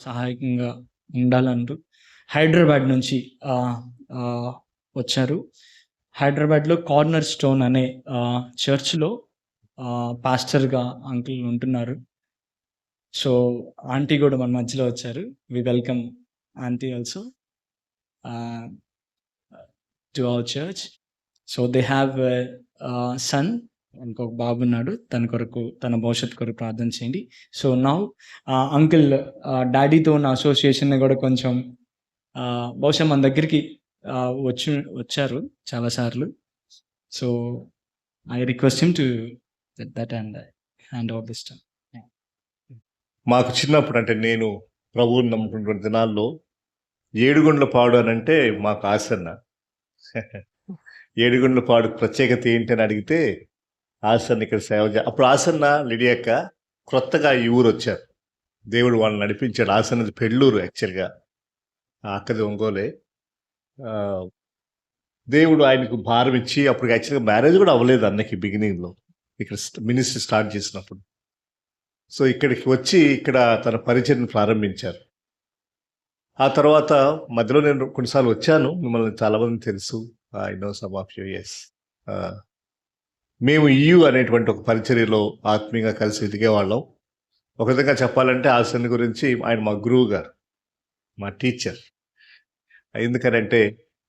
సహాయకంగా ఉండాలంటూ హైదరాబాద్ నుంచి ఆహ్, ఆహ్, వచ్చారు. హైదరాబాద్‌లో కార్నర్ స్టోన్ అనే చర్చ్‌లో పాస్టర్‌గా అంకుల్ ఉంటున్నారు. సో, ఆంటీ గూడా మన మధ్యలో వచ్చారు. We welcome aunty also ah, to our church. So, they have son. ఇంకొక బాబున్నాడు. తన భవిష్యత్తు కొరకు ప్రార్థన చేయండి. సో, నౌ అంకుల్ డ్యాడీతో ఉన్న అసోసియేషన్‌ని గూడా కొంచెం బహుశా మన దగ్గరికి వచ్చారు చాలా సార్లు. So, I request him to that and hand over this time. మాకు చిన్నప్పుడు అంటే నేను ప్రభువుని నమ్ముకున్న దినాల్లో ఏడుగుండ్లపాడు అనంటే మాకు ఆసన్న. ఏడుగుండ్లపాడు ప్రత్యేకత ఏంటి అని అడిగితే ఆసన్న ఇక్కడ అప్పుడు ఆసన్న లిడియక్క క్రొత్తగా ఈ ఊరు వచ్చారు. దేవుడు వాళ్ళని నడిపించాడు. ఆసన్నది పెళ్ళూరు యాక్చువల్గా, అక్కది ఒంగోలే. దేవుడు ఆయనకు భారం ఇచ్చి అప్పుడు యాక్చువల్గా మ్యారేజ్ కూడా అవ్వలేదు అన్నకి బిగినింగ్లో, ఇక్కడ మినిస్ట్రీ స్టార్ట్ చేసినప్పుడు. సో ఇక్కడికి వచ్చి ఇక్కడ తన పరిచయం ప్రారంభించారు. ఆ తర్వాత మధ్యలో నేను కొన్నిసార్లు వచ్చాను, మిమ్మల్ని చాలామంది తెలుసు. I know some of you. Yes, మేము EU అనేటువంటి ఒక పరిచర్యలో ఆత్మీయంగా కలిసి ఎదిగేవాళ్ళం. ఒక విధంగా చెప్పాలంటే ఆసన్ గురించి ఆయన మా గురువు గారు, మా టీచర్. ఎందుకనంటే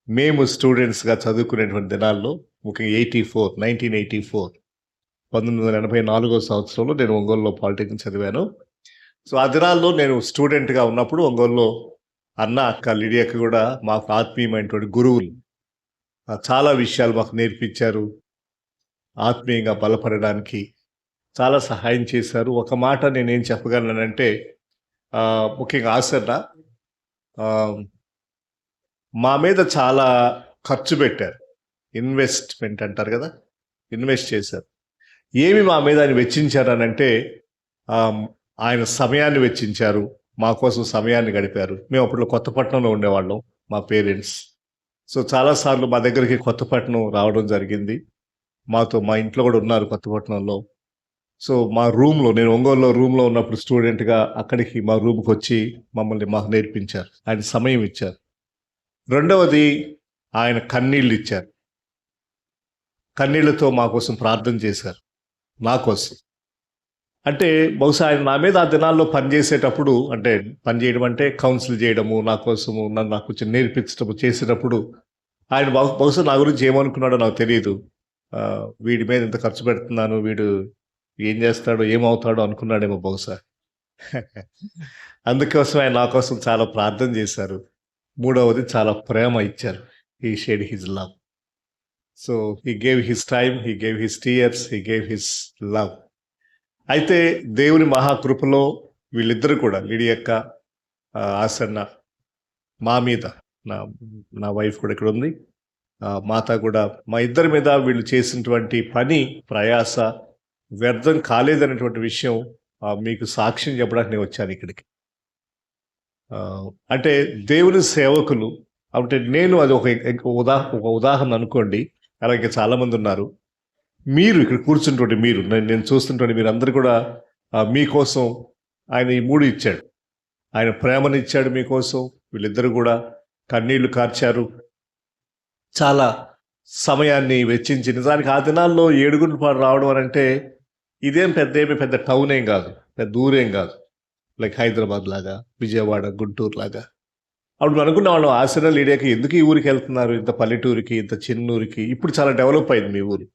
మేము స్టూడెంట్స్గా చదువుకునేటువంటి దినాల్లో ముఖ్యంగా 1984 1984 సంవత్సరంలో నేను ఒంగోలులో పాలిటెక్నిక్ చదివాను. సో ఆ దినాల్లో నేను స్టూడెంట్గా ఉన్నప్పుడు ఒంగోలులో అన్న అక్క లిడియక్క కూడా మాకు ఆత్మీయమైనటువంటి గురువులు. చాలా విషయాలు మాకు నేర్పించారు. ఆత్మీయంగా బలపడడానికి చాలా సహాయం చేశారు. ఒక మాట నేనేం చెప్పగలనంటే ముఖ్యంగా ఆసన్న మా మీద చాలా ఖర్చు పెట్టారు. ఇన్వెస్ట్మెంట్ అంటారు కదా, ఇన్వెస్ట్ చేశారు. ఏమి మా మీద ఆయన వెచ్చించారనంటే ఆయన సమయాన్ని వెచ్చించారు, మా కోసం సమయాన్ని గడిపారు. మేము అప్పుడు కొత్తపట్నంలో ఉండేవాళ్ళం, మా పేరెంట్స్. సో చాలాసార్లు మా దగ్గరికి కొత్తపట్నం రావడం జరిగింది. మా ఇంట్లో కూడా ఉన్నారు కొత్తపట్నంలో. సో మా రూమ్లో, నేను ఒంగోలులో రూమ్లో ఉన్నప్పుడు స్టూడెంట్గా అక్కడికి మా రూమ్కి వచ్చి మాకు నేర్పించారు. ఆయన సమయం ఇచ్చారు. రెండవది ఆయన కన్నీళ్ళు ఇచ్చారు. కన్నీళ్లతో మా కోసం ప్రార్థన చేశారు, నా కోసం. అంటే బహుశా ఆయన నా మీద ఆ దినాల్లో పనిచేసేటప్పుడు, అంటే పనిచేయడం అంటే కౌన్సిల్ చేయడము, నా కోసము నాకు కొంచెం నేర్పించడము చేసేటప్పుడు ఆయన బహుశా నా గురించి ఏమనుకున్నాడో నాకు తెలియదు. వీడి మీద ఇంత ఖర్చు పెడుతున్నాను, వీడు ఏం చేస్తాడో ఏమవుతాడో అనుకున్నాడేమో బహుశా. అందుకోసం ఆయన నా కోసం చాలా ప్రార్థన చేశారు. మూడవది చాలా ప్రేమ ఇచ్చారు. He shade his love. So he gave his time, he gave his tears, he gave his love. అయితే దేవుని మహాకృపలో వీళ్ళిద్దరు కూడా, లిడియక్క, ఆసన్న, మా మీద, నా వైఫ్ కూడా ఇక్కడ ఉంది, మాత కూడా, మా ఇద్దరి మీద వీళ్ళు చేసినటువంటి పని ప్రయాస వ్యర్థం కాలేదనేటువంటి విషయం మీకు సాక్ష్యం చెప్పడానికి నేను వచ్చాను ఇక్కడికి. అంటే దేవుని సేవకులు అంటే నేను అది ఒక ఉదాహరణ అనుకోండి. అలాగే చాలామంది ఉన్నారు. మీరు ఇక్కడ కూర్చుంటుంటే, నేను చూస్తుంటే మీరందరూ కూడా మీకోసం ఆయన ఈ 3 ఇచ్చాడు. ఆయన ప్రేమను ఇచ్చాడు మీకోసం. వీళ్ళిద్దరూ కూడా కన్నీళ్లు కార్చారు, చాలా సమయాన్ని వెచ్చించి. నిజానికి ఆ దినాల్లో ఏడుగుండ్లపాడు రావడం అని అంటే ఇదేం పెద్ద టౌన్ ఏం కాదు, పెద్ద ఊరేం కాదు. లైక్ హైదరాబాద్ లాగా, విజయవాడ, గుంటూరు లాగా. అప్పుడు అనుకున్న వాళ్ళం ఆసన్న లిడియాకి ఎందుకు ఈ ఊరికి వెళ్తున్నారు, ఇంత పల్లెటూరికి, ఇంత చిన్న ఊరికి. ఇప్పుడు చాలా డెవలప్ అయింది మీ ఊరు,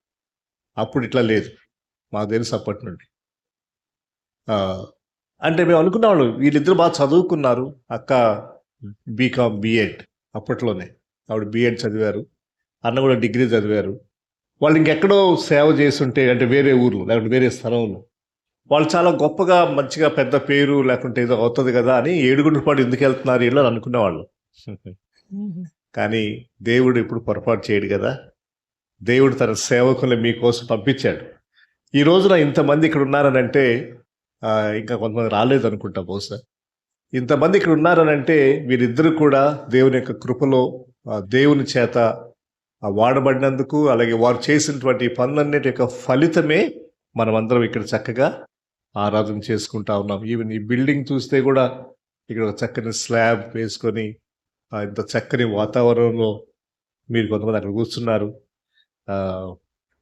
అప్పుడు ఇట్లా లేదు, మాకు తెలుసు అప్పటి నుండి. అంటే మేము అనుకున్నాం వీళ్ళిద్దరు బాగా చదువుకున్నారు. అక్క బీకామ్ బిఎడ్ అప్పట్లోనే, ఆవిడ బిఎడ్ చదివారు, అన్న కూడా డిగ్రీ చదివారు. వాళ్ళు ఇంకెక్కడో సేవ చేస్తుంటే, అంటే వేరే ఊర్లో లేకుంటే వేరే స్థలంలో, వాళ్ళు చాలా గొప్పగా మంచిగా పెద్ద పేరు లేకుంటే ఏదో అవుతుంది కదా అని ఏడుగుండ్లపాడు ఎందుకు వెళ్తున్నారు వీళ్ళు అనుకునేవాళ్ళు. కానీ దేవుడు ఇప్పుడు పొరపాటు చేయడు కదా. దేవుడు తన సేవకుల్ని మీకోసం పంపించాడు. ఈ రోజున ఇంతమంది ఇక్కడ ఉన్నారనంటే, ఇంకా కొంతమంది రాలేదు అనుకుంటా బహుశా. ఇంతమంది ఇక్కడ ఉన్నారనంటే వీరిద్దరు కూడా దేవుని యొక్క కృపలో, దేవుని చేత వాడబడినందుకు, అలాగే వారు చేసినటువంటి పనులన్నిటి యొక్క ఫలితమే మనమందరం ఇక్కడ చక్కగా ఆరాధన చేసుకుంటా ఉన్నాం. ఈవెన్ ఈ బిల్డింగ్ చూస్తే కూడా ఇక్కడ ఒక చక్కని స్లాబ్ వేసుకొని ఇంత చక్కని వాతావరణంలో మీరు కొంతమంది అక్కడ కూర్చున్నారు.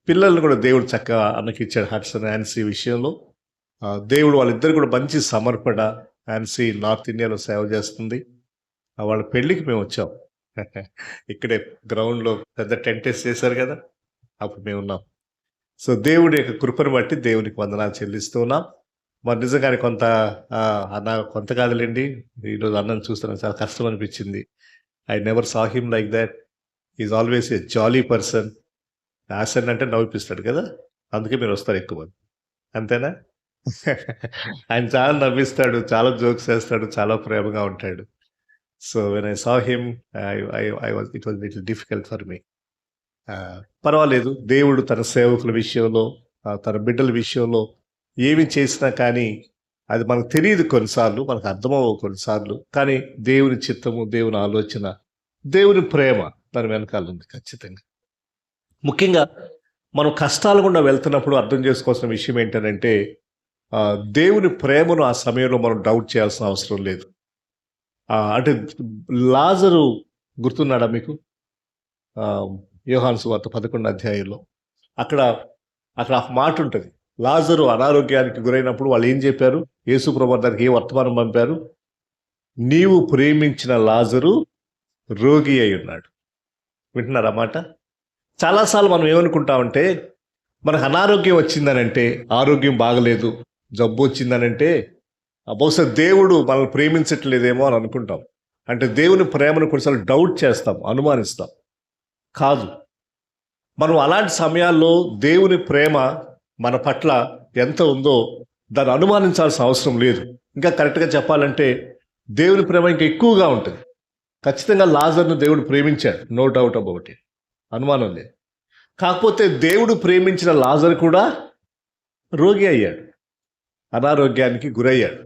పిల్లల్ని కూడా దేవుడు చక్కగా అన్నకిచ్చాడు. హడ్సన్, యాన్సీ విషయంలో దేవుడు వాళ్ళిద్దరు కూడా మంచి సమర్పణ. యాన్సీ నార్త్ ఇండియాలో సేవ చేస్తుంది. వాళ్ళ పెళ్ళికి మేము వచ్చాం. ఇక్కడే గ్రౌండ్లో పెద్ద టెంట్ వేసి చేశారు కదా, అప్పుడు మేము ఉన్నాం. సో దేవుడి యొక్క కృపను బట్టి దేవునికి వందనాలు చెల్లిస్తూ ఉన్నాం. మరి నిజంగానే అన్న కొంత కాదులేండి, ఈరోజు అన్నను చూస్తున్నాను, చాలా కష్టం అనిపించింది. I never saw him like that. Is always a jolly person. యాసన్ అంటే నవ్విపిస్తాడు కదా, అందుకే మీరు వస్తారు ఎక్కువ మంది, అంతేనా? ఆయన చాలా నవ్విస్తాడు, చాలా జోక్స్ వేస్తాడు, చాలా ప్రేమగా ఉంటాడు. So when I saw him it was little difficult for me. పర్వాలేదు, దేవుడు తన సేవకుల విషయంలో, తన బిడ్డల విషయంలో ఏమి చేసినా కానీ అది మనకు తెలియదు కొన్నిసార్లు, మనకు అర్థమవ్వవు కొన్నిసార్లు. కానీ దేవుని చిత్తము, దేవుని ఆలోచన, దేవుని ప్రేమ దాని వెనకాల ఉంది ఖచ్చితంగా. ముఖ్యంగా మనం కష్టాలు గుండా వెళ్తున్నప్పుడు అర్థం చేసుకోవాల్సిన విషయం ఏంటంటే, దేవుని ప్రేమను ఆ సమయంలో మనం డౌట్ చేయాల్సిన అవసరం లేదు. అంటే లాజరు గుర్తున్నాడా మీకు? యోహాను సువార్త 11వ అధ్యాయంలో అక్కడ ఒక మాట ఉంటుంది. లాజరు అనారోగ్యానికి గురైనప్పుడు వాళ్ళు ఏం చెప్పారు? యేసు ప్రభువు దానికి ఏ వర్తమానం పంపారు? నీవు ప్రేమించిన లాజరు రోగి అయి ఉన్నాడు. వింటున్నారా మాట? చాలాసార్లు మనం ఏమనుకుంటామంటే, మనకు అనారోగ్యం వచ్చిందనంటే, ఆరోగ్యం బాగలేదు, జబ్బు వచ్చిందనంటే బహుశా దేవుడు మనల్ని ప్రేమించట్లేదేమో అని అనుకుంటాం. అంటే దేవుని ప్రేమను కొన్నిసార్లు డౌట్ చేస్తాం, అనుమానిస్తాం. కాదు, మనం అలాంటి సమయాల్లో దేవుని ప్రేమ మన పట్ల ఎంత ఉందో దాన్ని అనుమానించాల్సిన అవసరం లేదు. ఇంకా కరెక్ట్గా చెప్పాలంటే దేవుని ప్రేమ ఇంకా ఎక్కువగా ఉంటుంది. ఖచ్చితంగా లాజర్ను దేవుడు ప్రేమించాడు, నో డౌట్ అబౌట్ ఇట్, అనుమానం లేదు. కాకపోతే దేవుడు ప్రేమించిన లాజర్ కూడా రోగి అయ్యాడు, అనారోగ్యానికి గురయ్యాడు.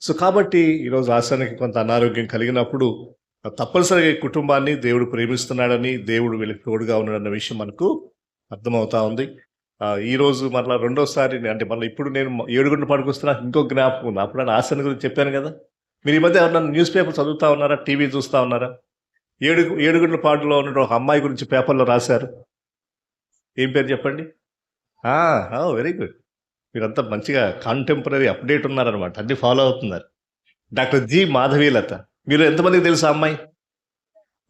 సో కాబట్టి ఈరోజు ఆశానికి కొంత అనారోగ్యం కలిగినప్పుడు తప్పనిసరిగా ఈ కుటుంబాన్ని దేవుడు ప్రేమిస్తున్నాడని, దేవుడు వీళ్ళకి తోడుగా ఉన్నాడన్న విషయం మనకు అర్థమవుతా ఉంది. ఈరోజు మళ్ళీ రెండోసారి, అంటే మళ్ళీ ఇప్పుడు నేను 7 గంటల పాటుకు వస్తున్నా, ఇంకో జ్ఞాపకం ఉంది. అప్పుడు నేను ఆశాన్ని గురించి చెప్పాను కదా. మీరు ఈ మధ్య ఎవరన్నా న్యూస్ పేపర్ చదువుతా ఉన్నారా, టీవీ చూస్తూ ఉన్నారా? 7 గంటల పాటులో ఉన్న ఒక అమ్మాయి గురించి పేపర్లో రాశారు. ఏం పేరు చెప్పండి? వెరీ గుడ్, మీరంతా మంచిగా కాంటెంపరీ అప్డేట్ ఉన్నారనమాట, అన్ని ఫాలో అవుతున్నారు. Doctor G Madhavilatha. మీరు ఎంతమందికి తెలుసా అమ్మాయి?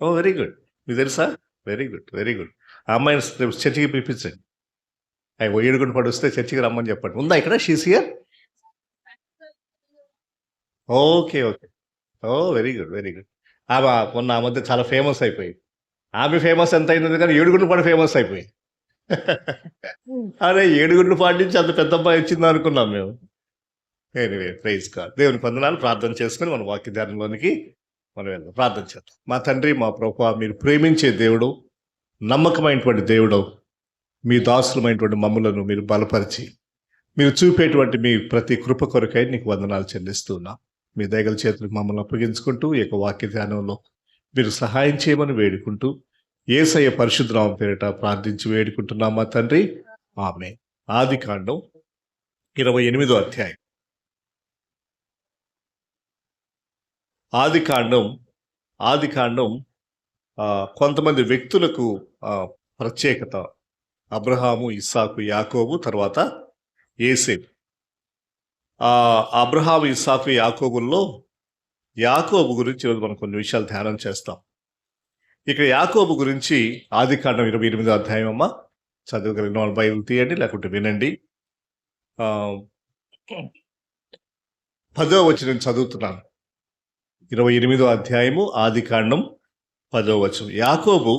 వెరీ గుడ్, మీకు తెలుసా? Very good, very good. ఆ అమ్మాయిని చర్చికి పిలిపించండి. 7 గంటల పాటు వస్తే చర్చికి రమ్మని చెప్పండి. ఉందా ఇక్కడ? She's here? Okay okay, very good, very good. ఆమె మొన్న ఆ మధ్య చాలా ఫేమస్ అయిపోయింది. ఆమె ఫేమస్ ఎంత అయింది కానీ 7 గంటల పాటు ఫేమస్ అయిపోయింది. అరే 7 గంటల పాటు నుంచి అంత పెద్ద అబ్బాయి వచ్చింది అనుకున్నాం మేము. Anyway, praise God. దేవుని వందనాలు. ప్రార్థన చేసుకుని మన వాక్య ధ్యానంలోనికి మనం వెళ్దాం. ప్రార్థన చేద్దాం. మా తండ్రి, మా ప్రభువా, మీరు ప్రేమించే దేవుడు, నమ్మకమైనటువంటి దేవుడు, మీ దాసులమైనటువంటి మమ్ములను మీరు బలపరిచి మీరు చూపేటువంటి మీ ప్రతి కృప కొరకై నీకు వందనాలు చెల్లిస్తూ ఉన్నాం. మీ దయగల చేతులకు మమ్మల్ని అప్పగించుకుంటూ ఈ యొక్క వాక్య ధ్యానంలో మీరు సహాయం చేయమని వేడుకుంటూ యేసయ్య పరిశుద్ధ నామం పేరిట ప్రార్థించి వేడుకుంటున్నాం మా తండ్రి, ఆమేన్. ఆదికాండం 28వ అధ్యాయం. ఆదికాండం కొంతమంది వ్యక్తులకు ప్రత్యేకత. అబ్రహాము, ఇస్సాకు, యాకోబు, తర్వాత యోసేపు. అబ్రహాము, ఇస్సాకు, యాకోబుల్లో యాకోబు గురించి ఈరోజు మనం కొన్ని విషయాలు ధ్యానం చేస్తాం. ఇక్కడ యాకోబు గురించి ఆదికాండం 28వ అధ్యాయం. అమ్మ చదవగలిగిన వాళ్ళు బైబిల్ తీయండి, లేకుంటే వినండి. 10వ వచనం చదువుతున్నాను. 28వ అధ్యాయము ఆదికాండం 10వ వచనం. యాకోబు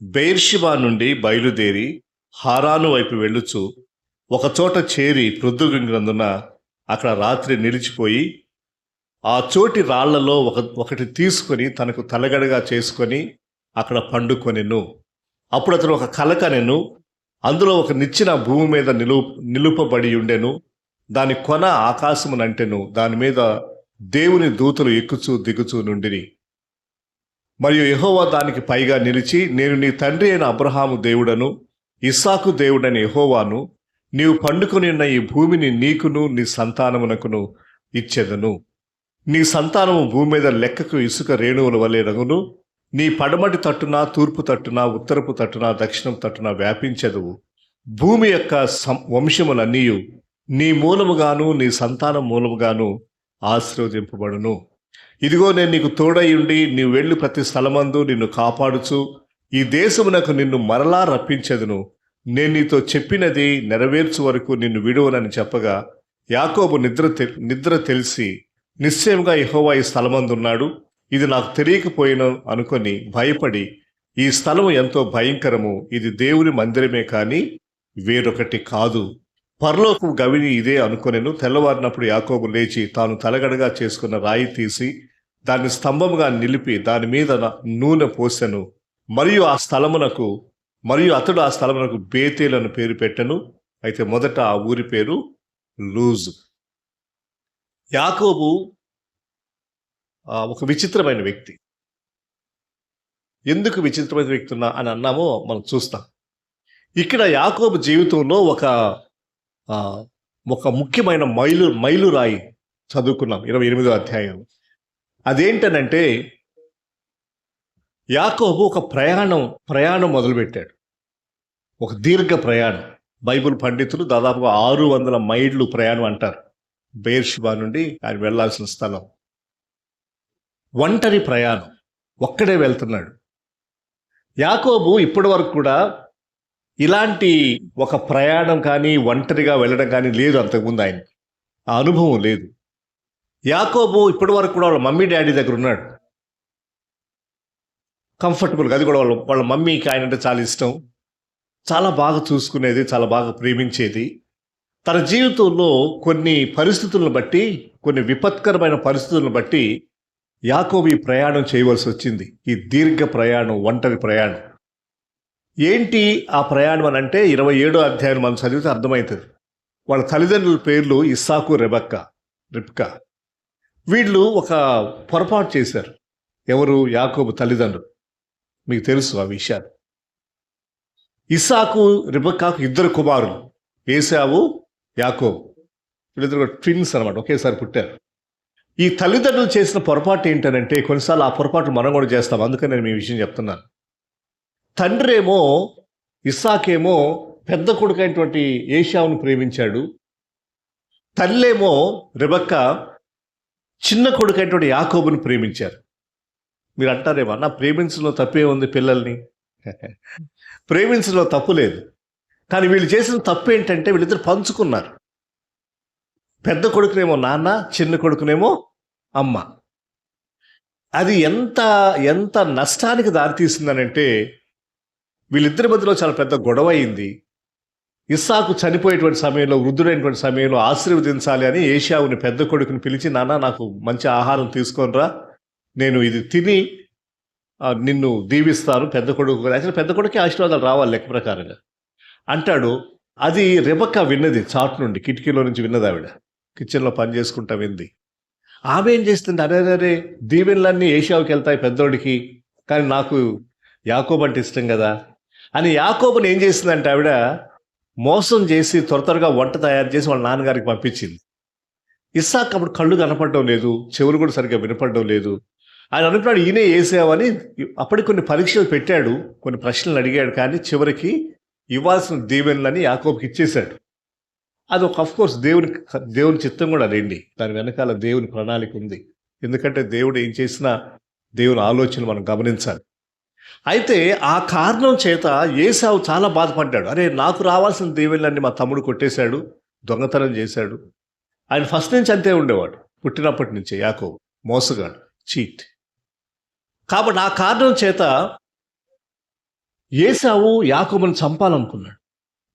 బెయేర్షెబా నుండి బయలుదేరి హారాను వైపు వెళ్ళుచు ఒక చోట చేరి ప్రొద్దుగుంగినందున అక్కడ రాత్రి నిలిచిపోయి ఆ చోటి రాళ్లలో ఒకటి తీసుకొని తనకు తలగడగా చేసుకొని అక్కడ పండుకొనెను. అప్పుడు అతను ఒక కల కనెను. అందులో ఒక నిచ్చెన భూమి మీద నిలుపబడి ఉండెను. దాని కొన ఆకాశమునంటెను. దాని మీద దేవుని దూతలు ఎక్కుచూ దిగుచూ నుండిరి. మరియు యెహోవా దానికి పైగా నిలిచి, నేను నీ తండ్రి అయిన అబ్రహాము దేవుడను, ఇస్సాకు దేవుడని యెహోవాను, నీవు పండుకొని ఉన్న ఈ భూమిని నీకును నీ సంతానమునకును ఇచ్చెదను. నీ సంతానము భూమి మీద లెక్కకు ఇసుక రేణువుల వలె రగును. నీ పడమటి తట్టున, తూర్పు తట్టున, ఉత్తరపు తట్టున, దక్షిణం తట్టున వ్యాపించెదవు. భూమి యొక్క వంశములన్నీయు నీ మూలముగాను నీ సంతానం మూలముగాను ఆశీర్వదింపబడును. ఇదిగో నేను నీకు తోడయుండి నీవు వెళ్ళు ప్రతి స్థలమందు నిన్ను కాపాడుచు ఈ దేశమునకు నిన్ను మరలా రప్పించెదను. నేను నీతో చెప్పినది నెరవేర్చు వరకు నిన్ను విడువనని చెప్పగా యాకోబు నిద్ర తెలిసి నిశ్చయంగా యెహోవా ఈ స్థలమందున్నాడు, ఇది నాకు తెలియకపోయిన అనుకొని భయపడి ఈ స్థలము ఎంతో భయంకరము, ఇది దేవుని మందిరమే కాని వేరొకటి కాదు, పరలోకపు గవిని ఇదే అనుకొనెను. తెల్లవారినప్పుడు యాకోబు లేచి తాను తలగడగా చేసుకున్న రాయి తీసి దాన్ని స్తంభముగా నిలిపి దాని మీద నూనె పోసెను. మరియు అతడు ఆ స్థలమునకు బేతేలు అని పేరు పెట్టెను. అయితే మొదట ఆ ఊరి పేరు లూజు. యాకోబు ఒక విచిత్రమైన వ్యక్తి. ఎందుకు విచిత్రమైన వ్యక్తి అని అన్నామో మనం చూస్తాం. ఇక్కడ యాకోబు జీవితంలో ఒక ముఖ్యమైన మైలురాయి చదువుకున్నాం 28వ అధ్యాయం. అదేంటనంటే యాకోబు ఒక ప్రయాణం మొదలుపెట్టాడు. ఒక దీర్ఘ ప్రయాణం. బైబిల్ పండితులు దాదాపుగా 600 మైళ్ళు ప్రయాణం అంటారు. బెయేర్షెబా నుండి ఆయన వెళ్లాల్సిన స్థలం. ఒంటరి ప్రయాణం, ఒక్కడే వెళ్తున్నాడు. యాకోబు ఇప్పటి వరకు కూడా ఇలాంటి ఒక ప్రయాణం కానీ ఒంటరిగా వెళ్ళడం కానీ లేదు అంతకుముందు. ఆయన ఆ అనుభవం లేదు. యాకోబు ఇప్పటి వరకు కూడా వాళ్ళ మమ్మీ డాడీ దగ్గర ఉన్నాడు, కంఫర్టబుల్గా. అది కూడా వాళ్ళ మమ్మీకి ఆయన అంటే చాలా ఇష్టం, చాలా బాగా చూసుకునేది, చాలా బాగా ప్రేమించేది. తన జీవితంలో కొన్ని పరిస్థితులను బట్టి, కొన్ని విపత్కరమైన పరిస్థితులను బట్టి యాకోబు ఈ ప్రయాణం చేయవలసి వచ్చింది. ఈ దీర్ఘ ప్రయాణం, ఒంటరి ప్రయాణం. ఏంటి ఆ ప్రయాణం అని అంటే 27వ అధ్యాయం మనం చదివితే అర్థమవుతుంది. వాళ్ళ తల్లిదండ్రుల పేర్లు ఇస్సాకు, రిబ్కా. వీళ్ళు ఒక పొరపాటు చేశారు. ఎవరు? యాకోబు తల్లిదండ్రులు. మీకు తెలుసు ఆ విషయాలు. ఇస్సాకు, రిబెక్కాకు 2 కుమారులు, ఏశావు, యాకోబు. వీళ్ళిద్దరు ట్విన్స్ అనమాట, ఒకేసారి పుట్టారు. ఈ తల్లిదండ్రులు చేసిన పొరపాటు ఏంటనంటే, కొన్నిసార్లు ఆ పొరపాటు మనం కూడా చేస్తాం. అందుకని నేను మీ విషయం చెప్తున్నాను. తండ్రి ఏమో, ఇస్సాకేమో పెద్ద కొడుకైనటువంటి ఏశావును ప్రేమించాడు. తల్లేమో రిబెక్కా చిన్న కొడుకైనటువంటి యాకోబుని ప్రేమించారు. మీరు అంటారేమో, నా ప్రేమించడంలో తప్పే ఉంది పిల్లల్ని? ప్రేమించడంలో తప్పు లేదు. కానీ వీళ్ళు చేసిన తప్పు ఏంటంటే వీళ్ళిద్దరు పంచుకున్నారు. పెద్ద కొడుకునేమో నాన్న, చిన్న కొడుకునేమో అమ్మ. అది ఎంత నష్టానికి దారితీసిందనంటే వీళ్ళిద్దరి మధ్యలో చాలా పెద్ద గొడవ అయింది. ఇస్సాకు చనిపోయేటువంటి సమయంలో, వృద్ధుడైనటువంటి సమయంలో ఆశీర్వదించాలి అని ఏశావుని పెద్ద కొడుకుని పిలిచి, నాన్న నాకు మంచి ఆహారం తీసుకొనిరా, నేను ఇది తిని నిన్ను దీవిస్తాను. పెద్ద కొడుకు యాక్చువల్ పెద్ద కొడుకే ఆశీర్వాదాలు రావాలి లెక్క ప్రకారంగా అంటాడు. అది రెబెక్కా విన్నది, చాటు నుండి కిటికీలో నుంచి విన్నది. ఆవిడ కిచెన్లో పని చేసుకుంటా వింది. ఆమె ఏం చేస్తుంది, అరే దీవెనలన్నీ ఏశావుకి వెళ్తాయి పెద్దోడికి, కానీ నాకు యాకోబు అంటే ఇష్టం కదా అని యాకోబుని ఏం చేసిందంటే ఆవిడ మోసం చేసి త్వరగా వంట తయారు చేసి వాళ్ళ నాన్నగారికి పంపించింది. ఇస్సాకు అప్పుడు కళ్ళు కనపడడం లేదు, చెవులు కూడా సరిగ్గా వినపడడం లేదు. ఆయన అనుకున్నాడు ఈయనే ఏసావని. అప్పటికి కొన్ని పరీక్షలు పెట్టాడు, కొన్ని ప్రశ్నలు అడిగాడు, కానీ చివరికి ఇవ్వాల్సిన దీవెనలని యాకోబుకి ఇచ్చేశాడు. అది ఒక అఫ్కోర్స్ దేవుని చిత్తం కూడా రండి, దాని వెనకాల దేవుని ప్రణాళిక ఉంది. ఎందుకంటే దేవుడు ఏం చేసినా దేవుని ఆలోచనలు మనం గమనించాలి. అయితే ఆ కారణం చేత ఏశావు చాలా బాధపడ్డాడు. అరే, నాకు రావాల్సిన దీవెనలన్నీ మా తమ్ముడు కొట్టేశాడు, దొంగతనం చేశాడు. ఆయన ఫస్ట్ నుంచి అంతే ఉండేవాడు, పుట్టినప్పటి నుంచే. యాకోబు మోసగాడు, చీట్. కాబట్టి ఆ కారణం చేత ఏశావు యాకోబుని చంపాలనుకున్నాడు.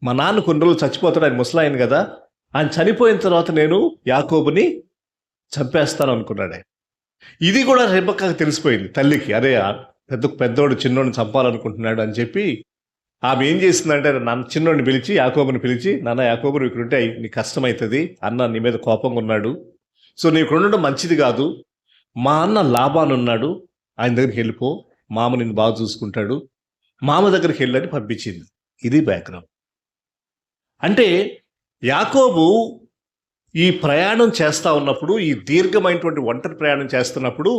మా నాన్న కొన్ని రోజులు చచ్చిపోతాడు, ఆయన ముసలాయన కదా, ఆయన చనిపోయిన తర్వాత నేను యాకోబుని చంపేస్తాను అనుకున్నాడు ఆయన. ఇది కూడా రెబెక్కాకు తెలిసిపోయింది తల్లికి. అరే, పెద్దోడు చిన్నోడిని చంపాలనుకుంటున్నాడు అని చెప్పి ఆమె ఏం చేసిందంటే చిన్నోడిని పిలిచి, యాకోబుని పిలిచి, నాన్న యాకోబు, నువ్వు ఇక్కడ ఉంటే నీకు కష్టమవుతుంది, అన్న నీ మీద కోపంగా ఉన్నాడు, సో నీకు ఉండడం మంచిది కాదు. మా అన్న లాబాను ఉన్నాడు, ఆయన దగ్గరికి వెళ్ళిపో, మామ నిన్ను బాగా చూసుకుంటాడు, మామ దగ్గరికి వెళ్ళని పంపించింది. ఇది బ్యాక్గ్రౌండ్. అంటే యాకోబు ఈ ప్రయాణం చేస్తా ఉన్నప్పుడు, ఈ దీర్ఘమైనటువంటి ఒంటరి ప్రయాణం చేస్తున్నప్పుడు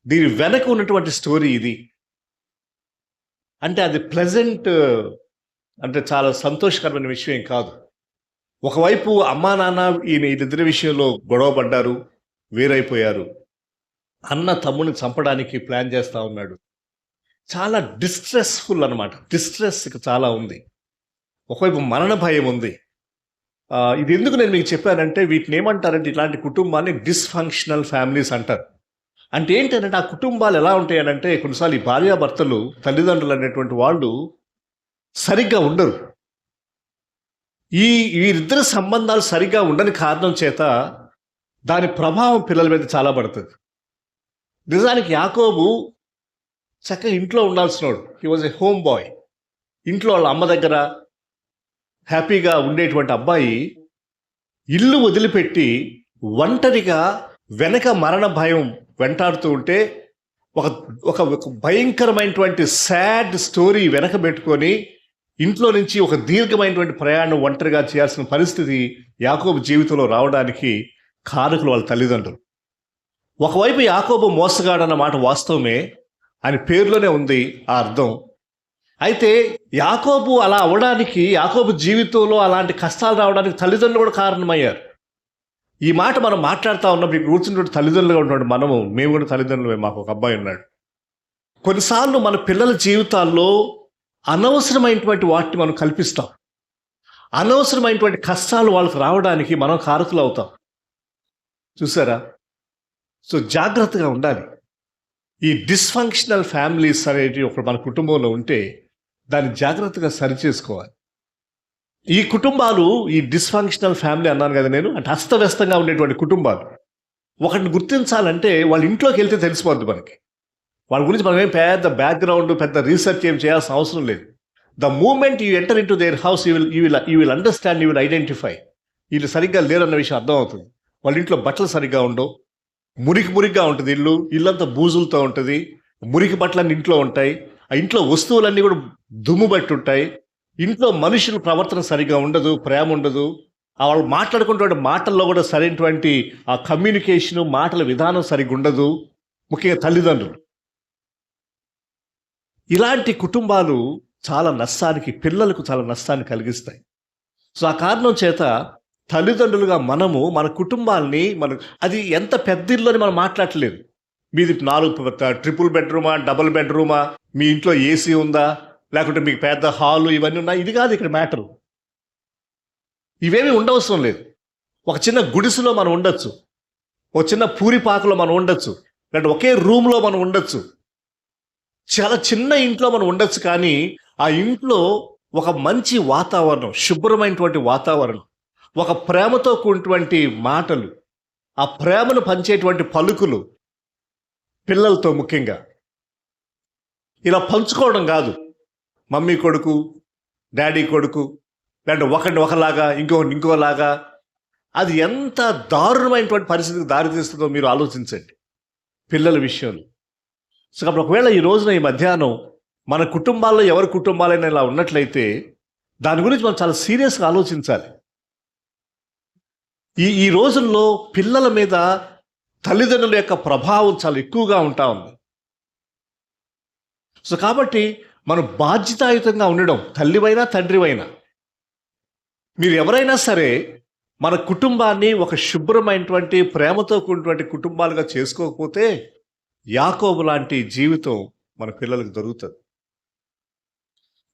దీని వెనక ఉన్నటువంటి స్టోరీ ఇది. అంటే అది ప్లెజెంట్, అంటే చాలా సంతోషకరమైన విషయం ఏం కాదు. ఒకవైపు అమ్మా నాన్న వీళ్ళిద్దరి విషయంలో గొడవ పడ్డారు, వేరైపోయారు. అన్న తమ్ముడిని చంపడానికి ప్లాన్ చేస్తా ఉన్నాడు. చాలా డిస్ట్రెస్ఫుల్ అనమాట. డిస్ట్రెస్ ఇక చాలా ఉంది. ఒకవైపు మరణ భయం ఉంది. ఇది ఎందుకు నేను మీకు చెప్పానంటే, వీటిని ఏమంటారంటే, ఇట్లాంటి కుటుంబాన్ని డిస్ఫంక్షనల్ ఫ్యామిలీస్ అంటారు. అంటే ఏంటంటే ఆ కుటుంబాలు ఎలా ఉంటాయనంటే, కొన్నిసార్లు ఈ భార్యాభర్తలు, తల్లిదండ్రులు అనేటువంటి వాళ్ళు సరిగ్గా ఉండరు. వీరిద్దరి సంబంధాలు సరిగ్గా ఉండని కారణం చేత దాని ప్రభావం పిల్లల మీద చాలా పడుతుంది. నిజానికి యాకోబు చక్కగా ఇంట్లో ఉండాల్సినోడు. He was a home boy. ఇంట్లో వాళ్ళ అమ్మ దగ్గర హ్యాపీగా ఉండేటువంటి అబ్బాయి ఇల్లు వదిలిపెట్టి ఒంటరిగా వెనక మరణ భయం వెంటాడుతూ ఉంటే, ఒక ఒక భయంకరమైనటువంటి సాడ్ స్టోరీ వెనక పెట్టుకొని ఇంట్లో నుంచి ఒక దీర్ఘమైనటువంటి ప్రయాణం ఒంటరిగా చేయాల్సిన పరిస్థితి యాకోబు జీవితంలో రావడానికి కారకులు వాళ్ళ తల్లిదండ్రులు. ఒకవైపు యాకోబు మోసగాడన్న మాట వాస్తవమే, ఆయన పేరులోనే ఉంది ఆ అర్థం. అయితే యాకోబు అలా అవ్వడానికి, యాకోబు జీవితంలో అలాంటి కష్టాలు రావడానికి తల్లిదండ్రులు కూడా కారణమయ్యారు. ఈ మాట మనం మాట్లాడుతూ ఉన్నప్పుడు ఇక్కడ కూర్చున్నటువంటి తల్లిదండ్రులుగా ఉన్నటువంటి మేము కూడా తల్లిదండ్రులమే. మాకు ఒక అబ్బాయి ఉన్నాడు. కొన్నిసార్లు మన పిల్లల జీవితాల్లో అనవసరమైనటువంటి వాటిని మనం కల్పిస్తాం. అనవసరమైనటువంటి కష్టాలు వాళ్ళకి రావడానికి మనం కారకులు అవుతాం. చూసారా? సో జాగ్రత్తగా ఉండాలి. ఈ డిస్ఫంక్షనల్ ఫ్యామిలీస్ అనేవి ఒక మన కుటుంబంలో ఉంటే దాన్ని జాగ్రత్తగా సరిచేసుకోవాలి. ఈ కుటుంబాలు, ఈ డిస్ఫంక్షనల్ ఫ్యామిలీ అన్నాను కదా నేను, అంటే అస్తవ్యస్తంగా ఉండేటువంటి కుటుంబాలు. ఒకటిని గుర్తించాలంటే వాళ్ళ ఇంట్లోకి వెళ్తే తెలిసిపోద్ది మనకి. వాళ్ళ గురించి మనం ఏం పెద్ద బ్యాక్గ్రౌండ్, పెద్ద రీసెర్చ్ ఏం చేయాల్సిన అవసరం లేదు. The moment you enter into their house you will understand, you will identify. వీళ్ళు సరిగ్గా లేరన్న విషయం అర్థమవుతుంది. వాళ్ళ ఇంట్లో బట్టలు సరిగ్గా ఉండవు, మురికిగా ఉంటుంది ఇల్లంతా బూజులతో ఉంటుంది, మురికి బట్టలన్నీ ఇంట్లో ఉంటాయి, ఆ ఇంట్లో వస్తువులన్నీ కూడా దుమ్ము బట్టి ఉంటాయి, ఇంట్లో మనుషుల ప్రవర్తన సరిగ్గా ఉండదు, ప్రేమ ఉండదు, వాళ్ళు మాట్లాడుకున్నటువంటి మాటల్లో కూడా సరైనటువంటి ఆ కమ్యూనికేషను, మాటల విధానం సరిగ్గా ఉండదు, ముఖ్యంగా తల్లిదండ్రులు. ఇలాంటి కుటుంబాలు చాలా నష్టానికి, పిల్లలకు చాలా నష్టాన్ని కలిగిస్తాయి. సో ఆ కారణం చేత తల్లిదండ్రులుగా మనము మన కుటుంబాల్ని, అది ఎంత పెద్ద ఇల్లు అని మనం మాట్లాడలేదు. మీది 4 ట్రిపుల్ బెడ్రూమా, డబుల్ బెడ్రూమా, మీ ఇంట్లో ఏసీ ఉందా, లేకుంటే మీకు పెద్ద హాలు ఇవన్నీ ఉన్నాయి, ఇది కాదు ఇక్కడ మ్యాటరు. ఇవేమీ ఉండవసరం లేదు. ఒక చిన్న గుడిసెలో మనం ఉండొచ్చు, ఒక చిన్న పూరిపాకలో మనం ఉండొచ్చు, లేదంటే ఒకే రూమ్లో మనం ఉండొచ్చు, చాలా చిన్న ఇంట్లో మనం ఉండొచ్చు. కానీ ఆ ఇంట్లో ఒక మంచి వాతావరణం, శుభ్రమైనటువంటి వాతావరణం, ఒక ప్రేమతో కూడినటువంటి మాటలు, ఆ ప్రేమను పంచేటువంటి పలుకులు పిల్లలతో ముఖ్యంగా ఇలా పంచుకోవడం కాదు. మమ్మీ కొడుకు, డాడీ కొడుకు, లేదంటే ఒకరిని ఒకలాగా, ఇంకోలాగా, అది ఎంత దారుణమైనటువంటి పరిస్థితికి దారితీస్తుందో మీరు ఆలోచించండి పిల్లల విషయంలో. సో కాబట్టి ఒకవేళ ఈ రోజున, ఈ మధ్యాహ్నం మన కుటుంబాల్లో ఎవరి కుటుంబాలైనా ఇలా ఉన్నట్లయితే దాని గురించి మనం చాలా సీరియస్గా ఆలోచించాలి. ఈ రోజుల్లో పిల్లల మీద తల్లిదండ్రుల యొక్క ప్రభావం చాలా ఎక్కువగా ఉంటా ఉంది. సో కాబట్టి మనం బాధ్యతాయుతంగా ఉండడం, తల్లివైనా తండ్రివైనా, మీరు ఎవరైనా సరే మన కుటుంబాన్ని ఒక శుభ్రమైనటువంటి, ప్రేమతో కూడినటువంటి కుటుంబాలుగా చేసుకోకపోతే యాకోబు లాంటి జీవితం మన పిల్లలకు దొరుకుతుంది.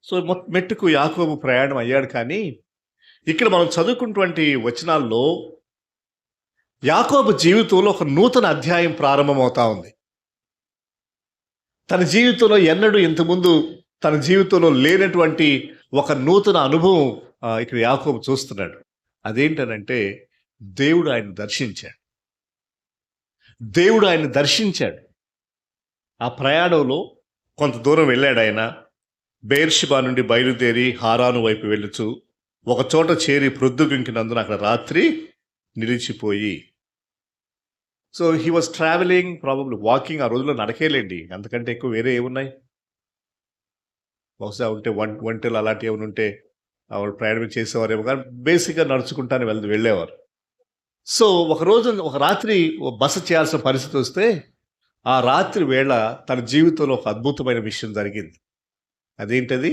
సో మెట్టుకు యాకోబు ప్రయాణం అయ్యాడు. కానీ ఇక్కడ మనం చదువుకున్నటువంటి వచనాల్లో యాకోబు జీవితంలో ఒక నూతన అధ్యాయం ప్రారంభమవుతా ఉంది. తన జీవితంలో ఎన్నడూ ఇంతకుముందు తన జీవితంలో లేనటువంటి ఒక నూతన అనుభవం ఇక్కడ యాకోబు చూస్తున్నాడు. అదేంటనంటే, దేవుడు ఆయన దర్శించాడు. ఆ ప్రయాణంలో కొంత దూరం వెళ్ళాడు ఆయన. బెయేర్షెబా నుండి బయలుదేరి హారాను వైపు వెళ్ళుచు ఒక చోట చేరి ప్రొద్దుగుంకినందున అక్కడ రాత్రి నిలిచిపోయి. So he was travelling, probably walking. ఆ రోజుల్లో నడకేలేండి, అంతకంటే ఎక్కువ వేరే ఏమున్నాయి? బహుశా ఉంటే ఒంటెలు అలాంటివి ఏమైనా ఉంటే వాళ్ళు ప్రయాణం చేసేవారేమో, కానీ బేసిక్గా నడుచుకుంటానే వెళ్ళేవారు. సో ఒక రాత్రి బస చేయాల్సిన పరిస్థితి వస్తే ఆ రాత్రి వేళ తన జీవితంలో ఒక అద్భుతమైన విషయం జరిగింది. అదేంటది?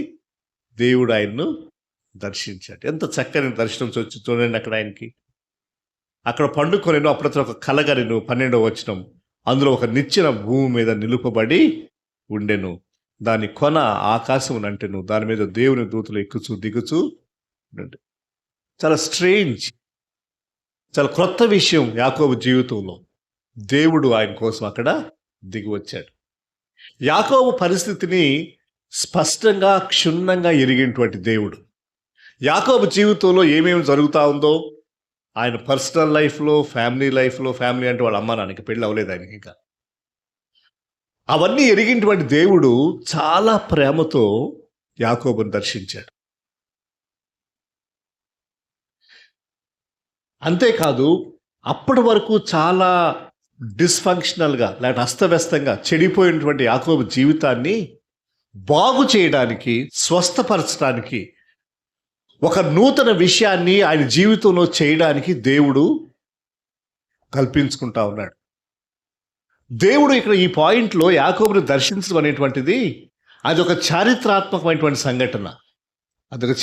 దేవుడు ఆయన్ను దర్శించాడు. ఎంత చక్కని దర్శనం చూడండి అక్కడ ఆయనకి. అక్కడ పండుకొనెను అప్పుడతను ఒక కలగనెను 12వ వచనం. అందులో ఒక నిచ్చెన భూమి మీద నిలుపబడి ఉండెను. దాని కొన ఆకాశమునంటెను. దాని మీద దేవుని దూతలు ఎక్కుచూ దిగుచూ ఉండండి. చాలా స్ట్రేంజ్, చాలా క్రొత్త విషయం యాకోబు జీవితంలో. దేవుడు ఆయన కోసం అక్కడ దిగి వచ్చాడు. యాకోబు పరిస్థితిని స్పష్టంగా క్షుణ్ణంగా ఎరిగినటువంటి దేవుడు. యాకోబు జీవితంలో ఏమేమి జరుగుతూ ఉందో, ఆయన పర్సనల్ లైఫ్లో, ఫ్యామిలీ అంటే వాళ్ళ అమ్మ నాన్నకి పెళ్ళి అవ్వలేదు ఆయనకి ఇంకా. అవన్నీ ఎరిగినటువంటి దేవుడు చాలా ప్రేమతో యాకోబుని దర్శించాడు. అంతేకాదు, అప్పటి వరకు చాలా డిస్ఫంక్షనల్గా లేకపోతే అస్తవ్యస్తంగా చెడిపోయినటువంటి యాకోబు జీవితాన్ని బాగు చేయడానికి, స్వస్థపరచడానికి, ఒక నూతన విషయాన్ని ఆయన జీవితంలో చేయడానికి దేవుడు కల్పించుకుంటా ఉన్నాడు. దేవుడు ఇక్కడ ఈ పాయింట్లో యాకోబుని దర్శించడం అనేటువంటిది అది ఒక చారిత్రాత్మకమైనటువంటి సంఘటన. అదొక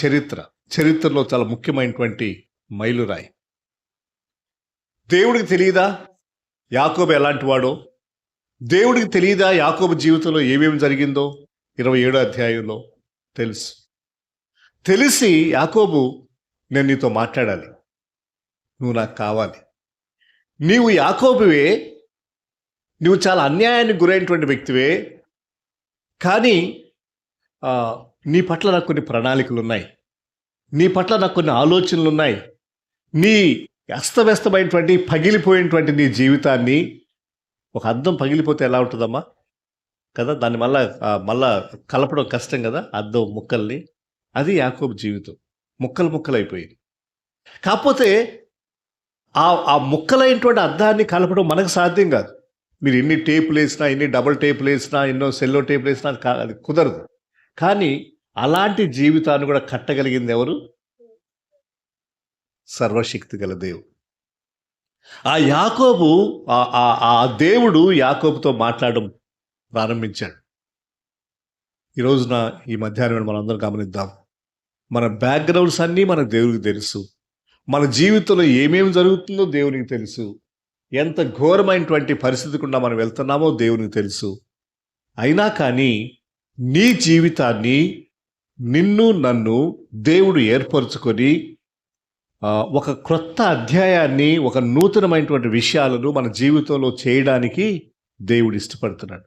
చరిత్రలో చాలా ముఖ్యమైనటువంటి మైలురాయి. దేవుడికి తెలియదా యాకోబు ఎలాంటి వాడో? దేవుడికి తెలియదా యాకోబు జీవితంలో ఏమేమి జరిగిందో? 27వ అధ్యాయంలో తెలిసి యాకోబు, నేను నీతో మాట్లాడాలి, నువ్వు నాకు కావాలి, నీవు యాకోబువే, నువ్వు చాలా అన్యాయానికి గురైనటువంటి వ్యక్తివే, కానీ నీ పట్ల నాకు కొన్ని ప్రణాళికలు ఉన్నాయి, నీ పట్ల నాకు కొన్ని ఆలోచనలు ఉన్నాయి. నీ అస్తవ్యస్తమైనటువంటి పగిలిపోయినటువంటి నీ జీవితాన్ని, ఒక అద్దం పగిలిపోతే ఎలా ఉంటుందమ్మా కదా, దాన్ని మళ్ళా కలపడం కష్టం కదా అద్దం ముక్కల్ని. అది యాకోబు జీవితం, ముక్కలైపోయింది. కాకపోతే ఆ ముక్కలైనటువంటి అద్దాన్ని కలపడం మనకు సాధ్యం కాదు. మీరు ఎన్ని టేపులు వేసినా, ఎన్ని డబుల్ టేపులు వేసినా, ఎన్నో సెల్లో టేపులు వేసినా అది కుదరదు. కానీ అలాంటి జీవితాన్ని కూడా కట్టగలిగింది ఎవరు? సర్వశక్తి గల దేవుడు. ఆ యాకోబు, ఆ దేవుడు యాకోబుతో మాట్లాడడం ప్రారంభించాడు. ఈ రోజున ఈ మధ్యాహ్నం మనందరం గమనిద్దాం. మన బ్యాక్గ్రౌండ్స్ అన్నీ మన దేవుడికి తెలుసు. మన జీవితంలో ఏమేమి జరుగుతుందో దేవునికి తెలుసు. ఎంత ఘోరమైనటువంటి పరిస్థితి గుండా మనం వెళ్తున్నామో దేవునికి తెలుసు. అయినా కానీ నీ జీవితాన్ని, నిన్ను నన్ను దేవుడు ఏర్పరచుకొని ఒక క్రొత్త అధ్యాయాన్ని, ఒక నూతనమైనటువంటి విషయాలను మన జీవితంలో చేయడానికి దేవుడు ఇష్టపడుతున్నాడు.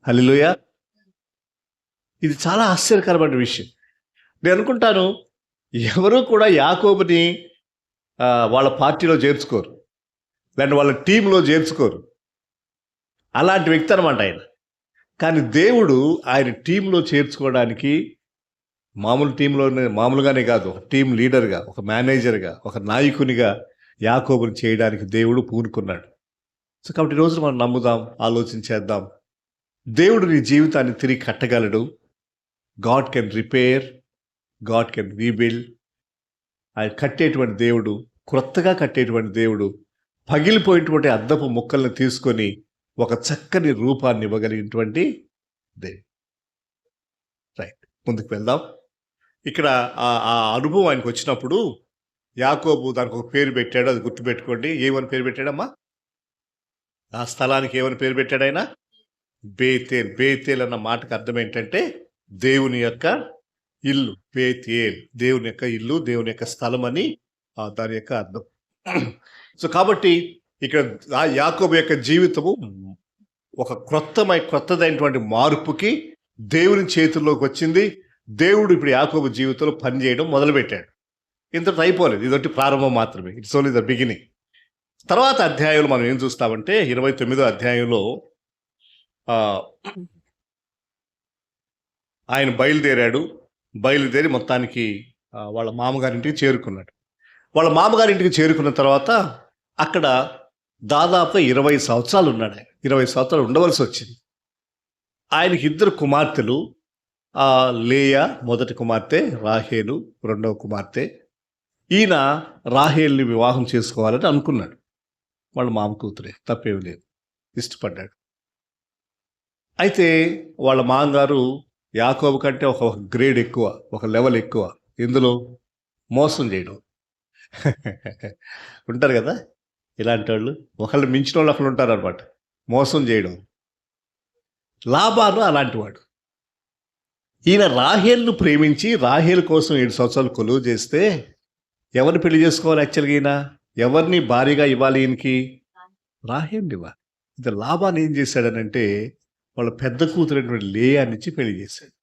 హల్లెలూయా. ఇది చాలా ఆశ్చర్యకరమైన విషయం. నేను అనుకుంటాను, ఎవరు కూడా యాకోబుని వాళ్ళ పార్టీలో చేర్చుకోరు, లేదంటే వాళ్ళ టీంలో చేర్చుకోరు. అలాంటి వ్యక్తి అనమాట ఆయన. కానీ దేవుడు ఆయన టీంలో చేర్చుకోవడానికి, మామూలుగానే కాదు, ఒక టీం లీడర్గా, ఒక మేనేజర్గా, ఒక నాయకునిగా యాకోబుని చేయడానికి దేవుడు పూనుకున్నాడు. సో కాబట్టి ఈరోజు మనం నమ్ముదాం, ఆలోచించేద్దాం. దేవుడు నీ జీవితాన్ని తిరిగి కట్టగలడు. God can repair, God can rebuild. ఆయన కట్టేటువంటి దేవుడు, క్రొత్తగా కట్టేటువంటి దేవుడు, పగిలిపోయినటువంటి అద్దపు ముక్కల్ని తీసుకొని ఒక చక్కని రూపాన్ని ఇవ్వగలిగినటువంటి దేవుడు. రైట్, ముందుకు వెళ్దాం. ఇక్కడ ఆ అనుభవం ఆయనకు వచ్చినప్పుడు యాకోబు దానికి ఒక పేరు పెట్టాడు, అది గుర్తుపెట్టుకోండి. ఏమని పేరు పెట్టాడమ్మా? ఆ స్థలానికి ఏమని పేరు పెట్టాడు ఆయన? బేతేల్ అన్న మాటకు అర్థం ఏంటంటే దేవుని యొక్క ఇల్లు. బేతేల్, దేవుని యొక్క ఇల్లు, దేవుని యొక్క స్థలం అని దాని యొక్క అర్థం. సో కాబట్టి ఇక్కడ యాకోబు యొక్క జీవితము ఒక క్రొత్తదైనటువంటి మార్పుకి దేవుని చేతుల్లోకి వచ్చింది. దేవుడు ఇప్పుడు యాకోబు జీవితంలో పనిచేయడం మొదలుపెట్టాడు. ఇంతటి అయిపోలేదు, ఇదొట్టి ప్రారంభం మాత్రమే. It's only the beginning. తర్వాత అధ్యాయంలో మనం ఏం చూస్తామంటే 29వ అధ్యాయంలో ఆయన బయలుదేరి మొత్తానికి వాళ్ళ మామగారింటికి చేరుకున్నాడు. వాళ్ళ మామగారింటికి చేరుకున్న తర్వాత అక్కడ దాదాపు 20 సంవత్సరాలు ఉన్నాడు. 20 సంవత్సరాలు ఉండవలసి వచ్చింది. ఆయనకి 2 కుమార్తెలు, లేయా మొదటి కుమార్తె, రాహేలు రెండవ కుమార్తె. ఈయన రాహేల్ని వివాహం చేసుకోవాలని అనుకున్నాడు. వాళ్ళ మామ కూతురే, తప్పేమి లేదు, ఇష్టపడ్డాడు. అయితే వాళ్ళ మామగారు యాకోబు కంటే ఒక గ్రేడ్ ఎక్కువ, ఒక లెవెల్ ఎక్కువ. ఇందులో మోసం చేయడం. ఉంటారు కదా ఇలాంటి వాళ్ళు, ఒకళ్ళు మించిన వాళ్ళు ఒకళ్ళు ఉంటారు అనమాట, మోసం చేయడం. లాబాను అలాంటి వాడు. ఈయన రాహేల్ను ప్రేమించి రాహేల్ కోసం 7 సంవత్సరాలు కొలువు చేస్తే ఎవరిని పెళ్లి చేసుకోవాలి యాక్చువల్గా? ఈయన ఎవరిని భారీగా ఇవ్వాలి? ఈయనకి రాహేల్ని ఇవ్వాలి. ఇది లాబాను ఏం చేశాడనంటే వాళ్ళ పెద్ద కూతురైనటువంటి లేయానిచ్చి పెళ్లి చేశాడు.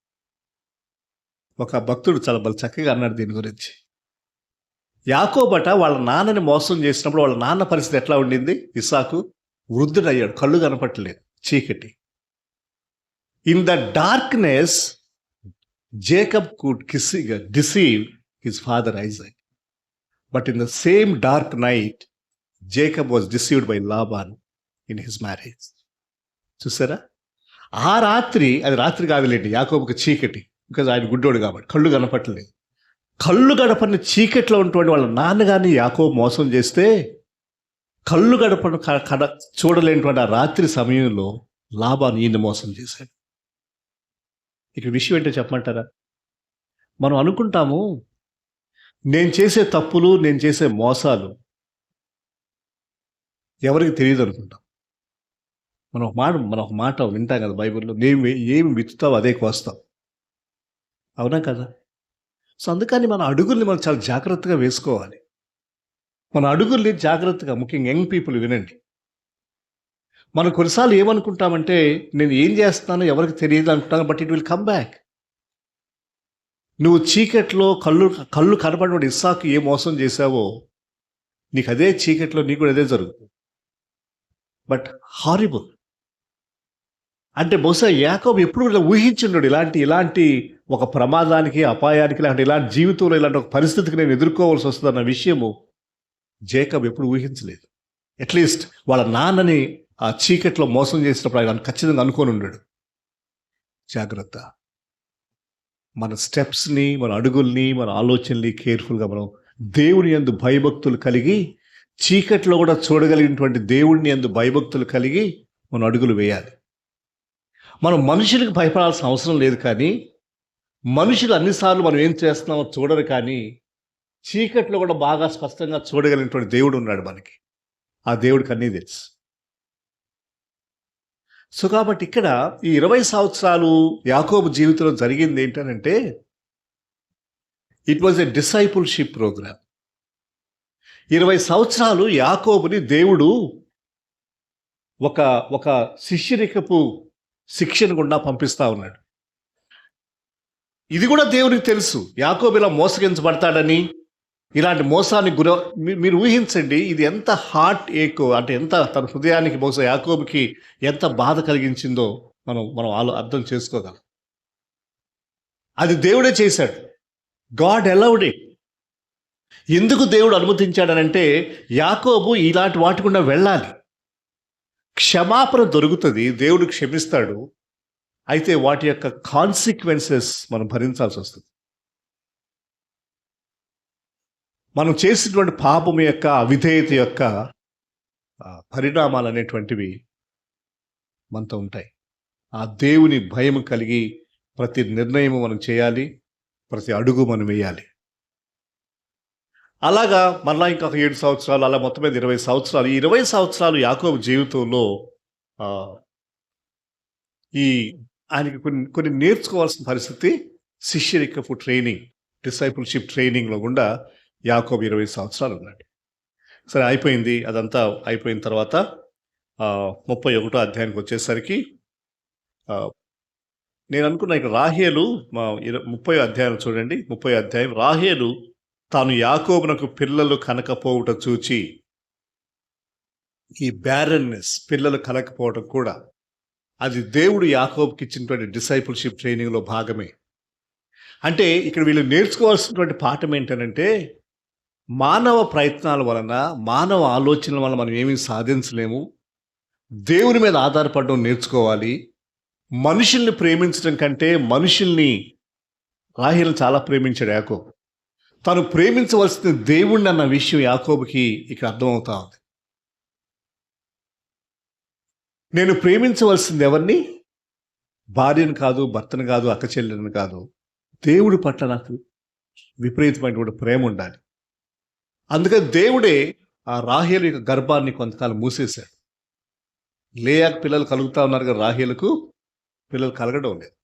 ఒక భక్తుడు చాలా చక్కగా అన్నాడు దీని గురించి. యాకోబట వాళ్ళ నాన్నని మోసం చేసినప్పుడు వాళ్ళ నాన్న పరిస్థితి ఎట్లా ఉండింది? ఇస్సాకు వృద్ధుడయ్యాడు, కళ్ళు కనపట్టలేదు, చీకటి. In the darkness Jacob could deceive his father Isaac. But in the same dark night, Jacob was deceived by Laban in his marriage. చూసారా? ఆ రాత్రి, అది రాత్రి కాదులేండి, యాకోబుకి చీకటి, బికాజ్ ఆయన గుడ్డోడు కాబట్టి కళ్ళు కనపట్టలేదు. కళ్ళు గడపని చీకట్లో ఉన్నటువంటి వాళ్ళ నాన్నగారిని యాకోబు మోసం చేస్తే, కళ్ళు గడపను చూడలేనటువంటి ఆ రాత్రి సమయంలో లాబాను ఈయన్ని మోసం చేశాడు. ఇక విషయం ఏంటో చెప్పమంటారా? మనం అనుకుంటాము నేను చేసే తప్పులు, నేను చేసే మోసాలు ఎవరికి తెలియదు అనుకుంటాం. మనం ఒక మాట వింటాం కదా బైబిల్లో, ఏమి విత్తుతావు అదే కోస్తావు. అవునా కదా? సో అందుకని మన అడుగుల్ని మనం చాలా జాగ్రత్తగా వేసుకోవాలి. మన అడుగుల్ని జాగ్రత్తగా, ముఖ్యంగా యంగ్ పీపుల్ వినండి. మనం కొన్నిసార్లు ఏమనుకుంటామంటే నేను ఏం చేస్తానో ఎవరికి తెలియదు అనుకుంటాను, but it will come back. నువ్వు చీకట్లో కళ్ళు కనపడిన ఇస్సాకు ఏ మోసం చేశావో నీకు అదే చీకట్లో నీకు కూడా అదే జరుగుతుంది. బట్ హారిబుల్ అంటే బహుశా యాకోబు ఎప్పుడు కూడా ఊహించుండడు ఇలాంటి ఒక ప్రమాదానికి, అపాయానికి, ఇలాంటి జీవితంలో ఇలాంటి ఒక పరిస్థితికి నేను ఎదుర్కోవాల్సి వస్తుందన్న విషయము జేకబ్ ఎప్పుడు ఊహించలేదు. అట్లీస్ట్ వాళ్ళ నాన్నని ఆ చీకట్లో మోసం చేసినప్పుడు ఆయన ఖచ్చితంగా అనుకొని ఉన్నాడు. జాగ్రత్త. మన స్టెప్స్ని, మన అడుగుల్ని, మన ఆలోచనల్ని కేర్ఫుల్గా మనం దేవుని యందు భయభక్తులు కలిగి, చీకట్లో కూడా చూడగలిగినటువంటి దేవుడిని యందు భయభక్తులు కలిగి మనం అడుగులు వేయాలి. మనం మనుషులకు భయపడాల్సిన అవసరం లేదు, కానీ మనుషులు అన్నిసార్లు మనం ఏం చేస్తున్నామో చూడరు, కానీ చీకట్లో కూడా బాగా స్పష్టంగా చూడగలిగినటువంటి దేవుడు ఉన్నాడు మనకి. ఆ దేవుడికి అన్నీ తెలుసు. సో కాబట్టి ఇక్కడ ఈ 20 సంవత్సరాలు యాకోబు జీవితంలో జరిగింది ఏంటంటే, it was a discipleship program. 20 సంవత్సరాలు యాకోబుని దేవుడు ఒక శిష్యరికపు శిక్షణ గుండా పంపిస్తా ఉన్నాడు. ఇది కూడా దేవునికి తెలుసు, యాకోబు ఇలా మోసగించబడతాడని, ఇలాంటి మోసానికి మీరు ఊహించండి. ఇది ఎంత హార్ట్ ఏక్, అంటే ఎంత తన హృదయానికి బహుశా యాకోబుకి ఎంత బాధ కలిగించిందో మనం అర్థం చేసుకోగలం. అది దేవుడే చేశాడు. God allowed it. ఎందుకు దేవుడు అనుమతించాడనంటే యాకోబు ఇలాంటి వాటి గుండా వెళ్ళాలి. క్షమాపణ దొరుకుతుంది, దేవుడు క్షమిస్తాడు. అయితే వాటి యొక్క కాన్సిక్వెన్సెస్ మనం భరించాల్సి వస్తుంది. మనం చేసినటువంటి పాపం యొక్క, అవిధేయత యొక్క పరిణామాలు అనేటువంటివి మనతో ఉంటాయి. ఆ దేవుని భయం కలిగి ప్రతి నిర్ణయం మనం చేయాలి, ప్రతి అడుగు మనం వేయాలి. అలాగా మళ్ళా ఇంకొక 7 సంవత్సరాలు, అలా మొత్తం మీద 20 సంవత్సరాలు. ఈ 20 సంవత్సరాలు యాకోబు జీవితంలో ఆయనకి కొన్ని నేర్చుకోవాల్సిన పరిస్థితి, శిష్యరికపు ట్రైనింగ్, డిసైపుల్షిప్ ట్రైనింగ్లో గుండా యాకోబు 20 సంవత్సరాలు ఉన్నాడు. సరే, అయిపోయింది. అదంతా అయిపోయిన తర్వాత 31వ అధ్యాయానికి వచ్చేసరికి నేను అనుకున్నా ఇక్కడ రాహేలు 30వ అధ్యాయం చూడండి. 30వ అధ్యాయం, రాహేలు తాను యాకోబునకు పిల్లలు కనకపోవట చూచి, ఈ బ్యారన్నెస్, పిల్లలు కనకపోవటం కూడా అది దేవుడు యాకోబుకి ఇచ్చినటువంటి డిసైపుల్షిప్ ట్రైనింగ్లో భాగమే. అంటే ఇక్కడ వీళ్ళు నేర్చుకోవాల్సినటువంటి పాఠం ఏంటంటే, మానవ ప్రయత్నాల వలన, మానవ ఆలోచనల వలన మనం ఏమీ సాధించలేము. దేవుని మీద ఆధారపడడం నేర్చుకోవాలి. మనుషుల్ని ప్రేమించడం కంటే మనుషుల్ని, రాహేలు చాలా ప్రేమించాడు యాకోబు. తను ప్రేమించవలసిన దేవుణ్ణి అన్న విషయం యాకోబుకి ఇక్కడ అర్థమవుతా ఉంది. నేను ప్రేమించవలసింది ఎవరిని? భార్యను కాదు, భర్తను కాదు, అక్క చెల్లెలను కాదు. దేవుడి పట్ల నాకు విపరీతమైనటువంటి ప్రేమ ఉండాలి. అందుకని దేవుడే ఆ రాహేలు యొక్క గర్భాన్ని కొంతకాలం మూసేశాడు. లేయాకు పిల్లలు కలుగుతా ఉన్నారు కానీ రాహేలుకు పిల్లలు కలగడం లేదు.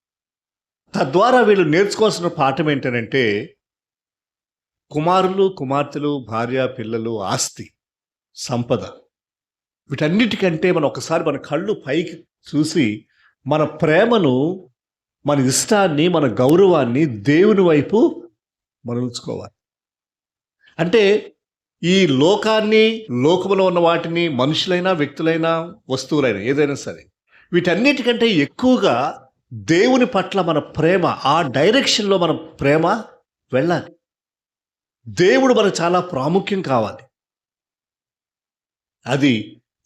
తద్వారా వీళ్ళు నేర్చుకోవాల్సిన పాఠం ఏంటంటే, కుమారులు, కుమార్తెలు, భార్య, పిల్లలు, ఆస్తి, సంపద, వీటన్నిటికంటే మనం ఒకసారి మన కళ్ళు పైకి చూసి మన ప్రేమను, మన ఇష్టాన్ని, మన గౌరవాన్ని దేవుని వైపు మరల్చుకోవాలి. అంటే ఈ లోకాన్ని, లోకములో ఉన్న వాటిని, మనుషులైనా, వ్యక్తులైనా, వస్తువులైనా, ఏదైనా సరే, వీటన్నిటికంటే ఎక్కువగా దేవుని పట్ల మన ప్రేమ, ఆ డైరెక్షన్లో మన ప్రేమ వెళ్ళాలి. దేవుడు మనకు చాలా ప్రాముఖ్యం కావాలి. అది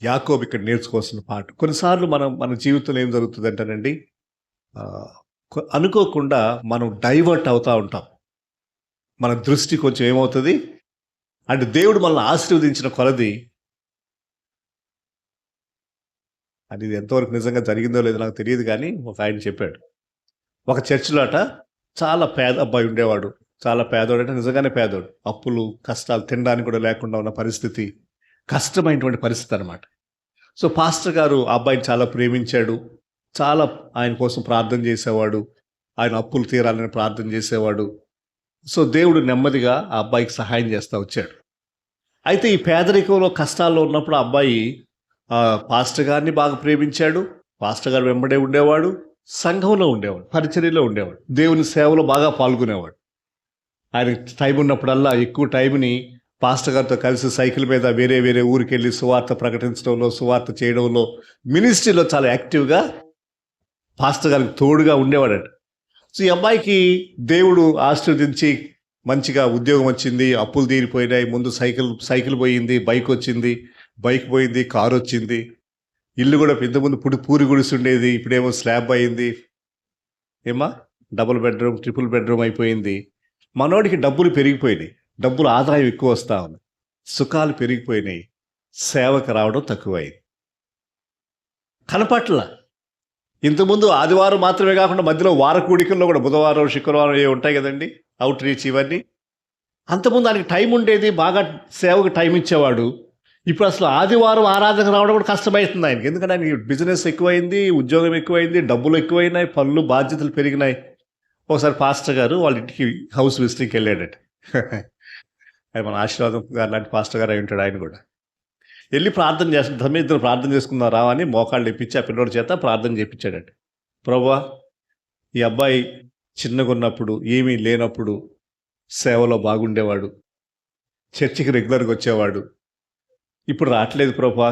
యాకోబు ఇక్కడ నేర్చుకోవాల్సిన పాఠం. కొన్నిసార్లు మన జీవితంలో ఏం జరుగుతుంది అంటేనండి, అనుకోకుండా మనం డైవర్ట్ అవుతూ ఉంటాం. మన దృష్టి కొంచెం ఏమవుతుంది అంటే, దేవుడు మనల్ని ఆశీర్వదించిన కొలది, అది ఎంతవరకు నిజంగా జరిగిందో లేదో నాకు తెలియదు కానీ ఒక ఆయన చెప్పాడు, ఒక చర్చిలో అట చాలా పేద అబ్బాయి ఉండేవాడు. చాలా పేదోడు అంటే నిజంగానే పేదోడు. అప్పులు, కష్టాలు, తినడానికి కూడా లేకుండా ఉన్న పరిస్థితి, కష్టమైనటువంటి పరిస్థితి అనమాట. సో పాస్టర్ గారు ఆ అబ్బాయిని చాలా ప్రేమించాడు. చాలా ఆయన కోసం ప్రార్థన చేసేవాడు. ఆయన అప్పులు తీరాలని ప్రార్థన చేసేవాడు. సో దేవుడు నెమ్మదిగా ఆ అబ్బాయికి సహాయం చేస్తూ వచ్చాడు. అయితే ఈ పేదరికంలో, కష్టాల్లో ఉన్నప్పుడు ఆ అబ్బాయి పాస్టర్ గారిని బాగా ప్రేమించాడు. పాస్టర్ గారు వెంబడే ఉండేవాడు, సంఘంలో ఉండేవాడు, పరిచర్యలో ఉండేవాడు, దేవుని సేవలో బాగా పాల్గొనేవాడు. ఆయన టైం ఉన్నప్పుడల్లా ఎక్కువ టైంని పాస్టర్ గారితో కలిసి సైకిల్ మీద వేరే వేరే ఊరికి వెళ్ళి సువార్త ప్రకటించడంలో, సువార్త చేయడంలో, మినిస్ట్రీలో చాలా యాక్టివ్గా పాస్టర్ గారికి తోడుగా ఉండేవాడట. సో ఈ అబ్బాయికి దేవుడు ఆశీర్వదించి మంచిగా ఉద్యోగం వచ్చింది, అప్పులు తీరిపోయినాయి. ముందు సైకిల్ పోయింది, బైక్ వచ్చింది, బైక్ పోయింది, కారు వచ్చింది. ఇల్లు కూడా ఇంతకుముందు పూరి గుడిసి ఉండేది, ఇప్పుడేమో స్లాబ్ అయింది. ఏమా డబుల్ బెడ్రూమ్, ట్రిపుల్ బెడ్రూమ్ అయిపోయింది. మనోడికి డబ్బులు పెరిగిపోయినాయి, డబ్బులు ఆదాయం ఎక్కువ వస్తూ ఉంది, సుఖాలు పెరిగిపోయినాయి, సేవకు రావడం తక్కువైంది. కనపట్ల ఇంతకుముందు ఆదివారం మాత్రమే కాకుండా మధ్యలో వార కూడికల్లో కూడా బుధవారం, శుక్రవారం ఏ ఉంటాయి కదండి, అవుట్ రీచ్ ఇవన్నీ. అంతకుముందు ఆయనకి టైం ఉండేది, బాగా సేవకు టైం ఇచ్చేవాడు. ఇప్పుడు అసలు ఆదివారం ఆరాధన రావడం కూడా కష్టమవుతుంది ఆయనకి. ఎందుకంటే ఆయనకి బిజినెస్ ఎక్కువైంది, ఉద్యోగం ఎక్కువైంది, డబ్బులు ఎక్కువైనాయి, పనులు, బాధ్యతలు పెరిగినాయి. ఒకసారి పాస్టర్ గారు వాళ్ళ ఇంటికి హౌస్ విజిటింగ్కి వెళ్ళాడట. ఆయన మన ఆశీర్వాదం గారు లాంటి పాస్టర్ గారు అయి ఉంటాడు. ఆయన కూడా వెళ్ళి ప్రార్థన చేస్తాడు. తమ ఇద్దరు ప్రార్థన చేసుకుందాం రా అని మోకాళ్ళు ఇప్పించి ఆ పిల్లోడి చేత ప్రార్థన చేయించాడట. ప్రభువా, ఈ అబ్బాయి చిన్నగా ఉన్నప్పుడు, ఏమీ లేనప్పుడు సేవలో బాగుండేవాడు, చర్చికి రెగ్యులర్గా వచ్చేవాడు, ఇప్పుడు రావట్లేదు ప్రభువా.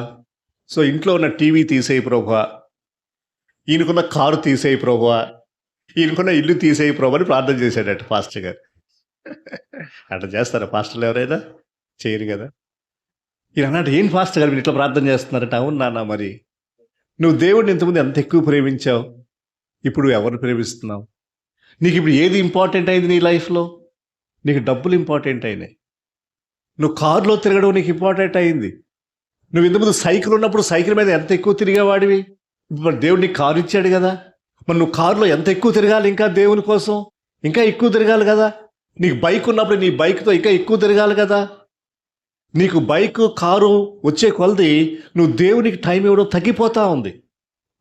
సో ఇంట్లో ఉన్న టీవీ తీసేయి ప్రభువా, ఈయనకున్న కారు తీసేయి ప్రభువా, ఈయనకున్న ఇల్లు తీసేయి ప్రభు అని ప్రార్థన చేశాడట పాస్టర్ గారు. అట్లా చేస్తారా పాస్టర్లు ఎవరైనా? చేయరు కదా. ఈయన అన్నాడు, ఏం పాస్టర్ గారు మీరు ఇట్లా ప్రార్థన చేస్తున్నారట? అవును నాన్న, మరి నువ్వు దేవుడిని ఇంతకుముందు ఎంత ఎక్కువ ప్రేమించావు, ఇప్పుడు ఎవరిని ప్రేమిస్తున్నావు? నీకు ఇప్పుడు ఏది ఇంపార్టెంట్ అయింది నీ లైఫ్లో? నీకు డబ్బులు ఇంపార్టెంట్ అయినాయి, నువ్వు కారులో తిరగడం నీకు ఇంపార్టెంట్ అయింది. నువ్వు ఇంతకుముందు సైకిల్ ఉన్నప్పుడు సైకిల్ మీద ఎంత ఎక్కువ తిరిగేవాడివి, మరి దేవుడు నీకు కారు ఇచ్చాడు కదా, మరి నువ్వు కారులో ఎంత ఎక్కువ తిరగాలి, ఇంకా దేవుని కోసం ఇంకా ఎక్కువ తిరగాలి కదా. నీకు బైక్ ఉన్నప్పుడు నీ బైక్తో ఇంకా ఎక్కువ తిరగాలి కదా. నీకు బైక్, కారు వచ్చే కొలది నువ్వు దేవునికి టైం ఇవ్వడం తగ్గిపోతూ ఉంది.